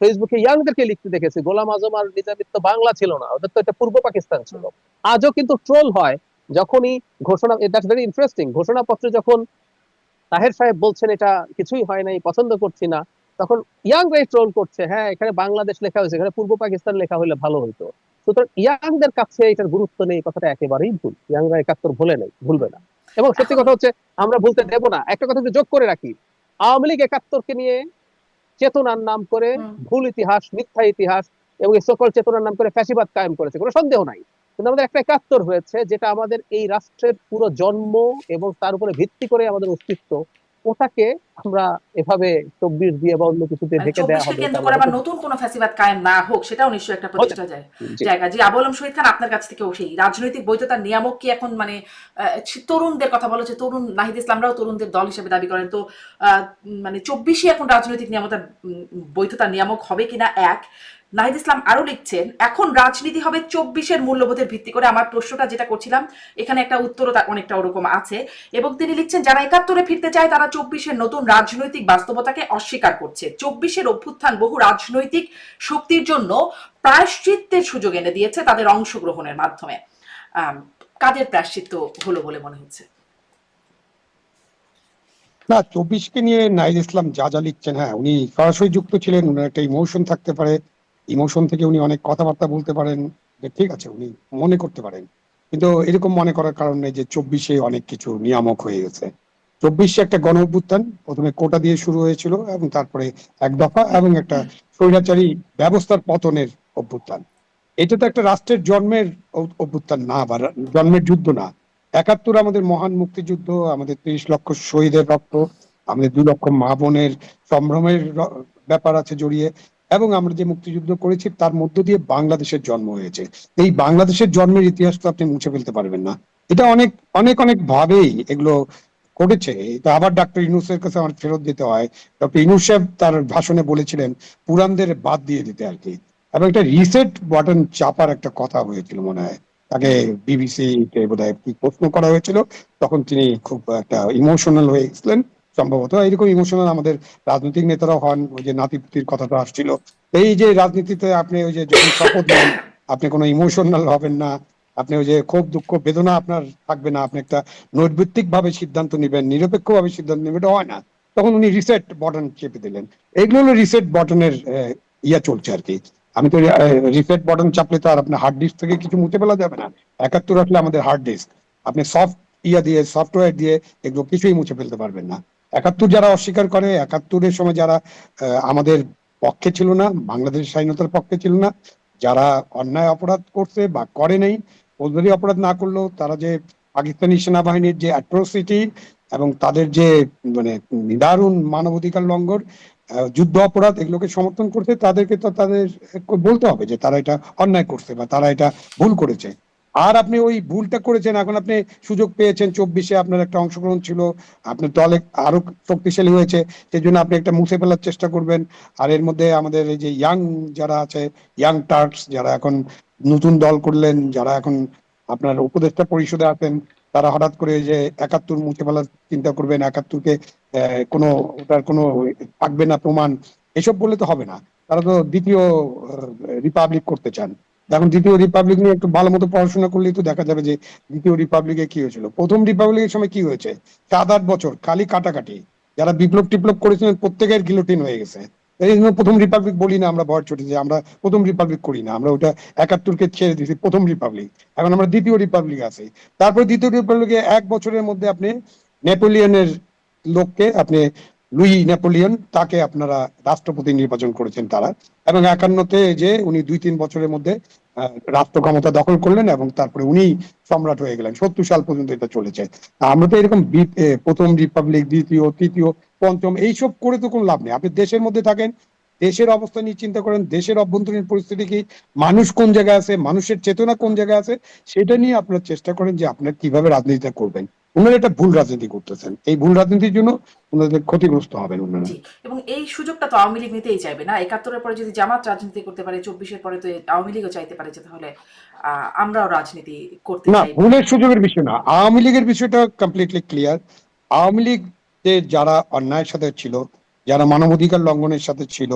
ফেসবুকে ইয়াংদেরকে লিখতে দেখেছি, গোলাম আজম আর নিজামীর তো বাংলা ছিল না, ওদের তো এটা পূর্ব পাকিস্তান ছিল। হুম, আজও কিন্তু ট্রোল হয় যখনই ঘোষণা, দ্যাটস ভেরি ইন্টারেস্টিং, ঘোষণাপত্রে যখন তাহের সাহেব বলছেন এটা কিছুই হয় নাই, পছন্দ করছি না, তখন ইয়াংরাই ট্রোল করছে, হ্যাঁ এখানে বাংলাদেশ লেখা হয়েছে, এখানে পূর্ব পাকিস্তান লেখা হলে ভালো হইতো। সুতরাং ইয়াংদের কাছে এটার গুরুত্ব নেই, কথাটা একেবারেই ভুল। ইয়াংরা ৭১ ভুলে নেই, ভুলবে হুম। না। এবং সত্যি এখন কথা হচ্ছে, আমরা ভুলতে দেব না। একটা কথা যোগ করে রাখি, আওয়ামী লীগ ৭১-কে নিয়ে চেতনার নাম করে হুম, ভুল ইতিহাস, মিথ্যা ইতিহাস এবং এই সকল চেতনার নাম করে ফ্যাসিবাদ কায়েম করেছে, কোনো সন্দেহ নাই। কিন্তু আমাদের একটা ৭১ হয়েছে, যেটা আমাদের এই রাষ্ট্রের পুরো জন্ম এবং তার উপরে ভিত্তি করে আমাদের অস্তিত্ব, ওটাকে আমরা এভাবে ২৪ দিয়ে বা অন্য কিছুতে মানে ঢেকে দেওয়া ২৪কে হবে, এটা কেন্দ্র করে আমরা আবার হতে দেব নতুন কোনো ফ্যাসিবাদ কায়েম না হোক, সেটাও নিশ্চয়ই একটা হতে- প্রতিষ্ঠা জি। জায়গা। জি, আবু আলম শহীদ খান, আপনার কাছ থেকেও সেই রাজনৈতিক বৈধতার নিয়ামক কি এখন, মানে তরুণদের কথা বলা হচ্ছে, তরুণ নাহিদ ইসলামরাও তরুণদের দল হিসেবে দাবি করেন, তো মানে ২৪ই এখন রাজনৈতিক নিয়ামতার বৈধতার নিয়ামক হবে কিনা এক। নাহিদ ইসলাম আরো লিখছেন, এখন রাজনীতি হবে ২৪-এর মূল্যবোধের ভিত্তি করে। আমার প্রশ্নটা যেটা করছিলাম, এখানে একটা উত্তরও অনেকটা ওরকম আছে। এবং তিনি লিখছেন, যারা ৭১-এ ফিরতে চায় তারা ২৪-এর নতুন রাজনৈতিক বাস্তবতাকে অস্বীকার করছে। ২৪-এর অভ্যুত্থান বহু রাজনৈতিক শক্তির জন্য প্রায়শ্চিত্তের সুযোগ এনে দিয়েছে তাদের অংশগ্রহণের মাধ্যমে। কাদের প্রায়শ্চিত্ত হলো বলে মনে হচ্ছে? না, ২৪কে নিয়ে নাহিদ ইসলাম যা যা লিখছেন, হ্যাঁ উনি সরাসরি যুক্ত ছিলেন, উনার একটা ইমোশন থাকতে পারে, ইমোশন থেকে উনি অনেক কথাবার্তা বলতে পারেন, যে ঠিক আছে উনি মনে করতে পারেন। কিন্তু এরকম মনে করার কারণ নেই যে ২৪-এ অনেক কিছু নিয়ামক হয়ে গেছে। ২৪-এ একটা গণ অভ্যুত্থান, প্রথমে কোটা দিয়ে শুরু হয়েছিল এবং তারপরে এক দফা এবং একটা স্বৈরাচারী ব্যবস্থার পতনের অভ্যুত্থান। এটা তো একটা রাষ্ট্রের জন্মের অভ্যুত্থান না, বা জন্মের যুদ্ধ না। ৭১ আমাদের মহান মুক্তিযুদ্ধ, আমাদের ৩০ লক্ষ শহীদের রক্ত, আমাদের ২ লক্ষ মা বোনের সম্ভ্রমের ব্যাপার আছে জড়িয়ে, এবং আমরা যে মুক্তিযুদ্ধ করেছি তার মধ্য দিয়ে বাংলাদেশের জন্ম হয়েছে। এই বাংলাদেশের জন্মের ইতিহাস তো আপনি মুছে ফেলতে পারবেন না। এটা অনেক অনেক অনেক ভাবেই এগুলো করেছে। এটা আবার ডক্টর ইউনূসের কাছে আমার ফেরত দিতে হয়। ডক্টর ইউনূস সাহেব তার ভাষণে বলেছিলেন পুরাণদের বাদ দিয়ে দিতে আর কি, এবং একটা রিসেট বাটন চাপার একটা কথা হয়েছিল মনে হয়। তাকে বিবিসি তে বোধহয় কি প্রশ্ন করা হয়েছিল, তখন তিনি খুব একটা ইমোশনাল হয়ে গেছিলেন। সম্ভবত এরকম ইমোশনাল আমাদের রাজনৈতিক নেতারাও হন। ওই যে নাতিপুতির কথাটা আসছিল, এই যে রাজনীতিতে আপনি ওই যে যখন শপথ নেন, আপনি কোনো ইমোশনাল হবেন না, আপনি ওই যে ক্ষোভ দুঃখ বেদনা আপনার থাকবে না, আপনি একটা নৈর্ব্যক্তিক ভাবে সিদ্ধান্ত নেবেন, নিরপেক্ষ ভাবে সিদ্ধান্ত নেবেন, এটা হয় না। তখন উনি রিসেট বাটন চেপে দিলেন। এগুলো হলো রিসেট বাটনের ইয়া চলছে আর কি। আমি তো রিসেট বাটন চাপলে তো আর আপনার হার্ড ডিস্ক থেকে কিছু মুছে ফেলা যাবে না। ৭১ আসলে আমাদের হার্ড ডিস্ক, আপনি সফট ইয়া দিয়ে, সফটওয়্যার দিয়ে এগুলো কিছুই মুছে ফেলতে পারবেন না। ৭১ যারা অস্বীকার করে, ৭১-এর সময় যারা আমাদের পক্ষে ছিল না, বাংলাদেশের স্বাধীনতার পক্ষে ছিল না, যারা অন্যায় অপরাধ করছে বা করে নাই, ফৌজদারি অপরাধ না করলেও তারা যে পাকিস্তানি সেনাবাহিনীর যে অ্যাট্রোসিটি এবং তাদের যে মানে নিদারুণ মানবাধিকার লঙ্ঘন, যুদ্ধ অপরাধ, এগুলোকে সমর্থন করছে, তাদেরকে তো তাদের বলতে হবে যে তারা এটা অন্যায় করছে বা তারা এটা ভুল করেছে। আর আপনি ওই ভুলটা করেছেন, এখন আপনি সুযোগ পেয়েছেন 24-এ, আপনার একটা অংশগ্রহণ ছিল, আপনার দলে আরো শক্তিশালী হয়েছে, সেই জন্য আপনি একটা মুছে ফেলার চেষ্টা করবেন। আর এর মধ্যে আমাদের এই যে ইয়াং যারা আছে, ইয়াং টার্কস যারা এখন নতুন দল করলেন, যারা এখন আপনার উপদেষ্টা পরিষদে আছেন, তারা হঠাৎ করে যে 71 মুছে ফেলার চিন্তা করবেন, 71-কে কোনো ওটার কোনো থাকবে না প্রমাণ, এসব বললে তো হবে না। তারা তো দ্বিতীয় রিপাবলিক করতে চান। এখন দ্বিতীয় রিপাবলিক নিয়ে একটু ভালো মতো পড়াশোনা করলেই তো দেখা যাবে যে দ্বিতীয় রিপাবলিকে কি হয়েছিল। প্রথম রিপাবলিকের সময় কি হয়েছে, 7-8 বছর খালি কাটাকাটি, যারা বিপ্লব টিপ্লব করেছিলেন প্রত্যেকের গিলোটিন হয়ে গেছে। এই জন্য প্রথম রিপাবলিক বলি না আমরা, ভর চটে যে আমরা প্রথম রিপাবলিক করি না, আমরা ওটা 71-কে ছেড়ে দিয়েছি প্রথম রিপাবলিক, এখন আমরা দ্বিতীয় রিপাবলিক আছি। তারপরে দ্বিতীয় রিপাবলিকে 1 বছরের মধ্যে আপনি নেপোলিয়নের লোককে, আপনি লুই নেপোলিয়ন, তাকে আপনারা রাষ্ট্রপতি নির্বাচন করেছেন তারা, এবং 51-তে যে উনি 2-3 বছরের মধ্যে রাষ্ট্র ক্ষমতা দখল করলেন এবং তারপরে উনি সম্রাট হয়ে গেলেন। 70 সাল পর্যন্ত এটা চলেছে। আমরা তো এরকম প্রথম রিপাবলিক, দ্বিতীয়, তৃতীয়, পঞ্চম এইসব করে তো কোনো লাভ নেই। আপনি দেশের মধ্যে থাকেন, দেশের অবস্থা নিয়ে চিন্তা করেন, দেশের অভ্যন্তরীণ পরিস্থিতি কি, মানুষ কোন জায়গায় আছে, মানুষের চেতনা কোন জায়গায় আছে, সেটা নিয়ে আপনার চেষ্টা করেন যে আপনার কিভাবে রাজনীতিটা করবেন। ওনারা একটা ভুল রাজনীতি করতেছেন, এই ভুল রাজনীতির জন্য ওনাদের ক্ষতিগ্রস্ত হবেন ওনারা। জি, এবং এই সুযোগটা তো আওয়ামী লীগ নিতেই চাইবে না। 71-এর পরে যদি জামাত রাজনীতি করতে পারে, 24-এর পরে তো আওয়ামী লীগও চাইতে পারে যে তাহলে আমরাও রাজনীতি করতে না, চাইবো। ভুলের সুযোগের বিষয় না, আওয়ামী লীগের বিষয়টা কমপ্লিটলি ক্লিয়ার। আওয়ামী লীগ যারা অন্যায়ের সাথে ছিল, যারা মানবাধিকার লঙ্ঘনের সাথে ছিল,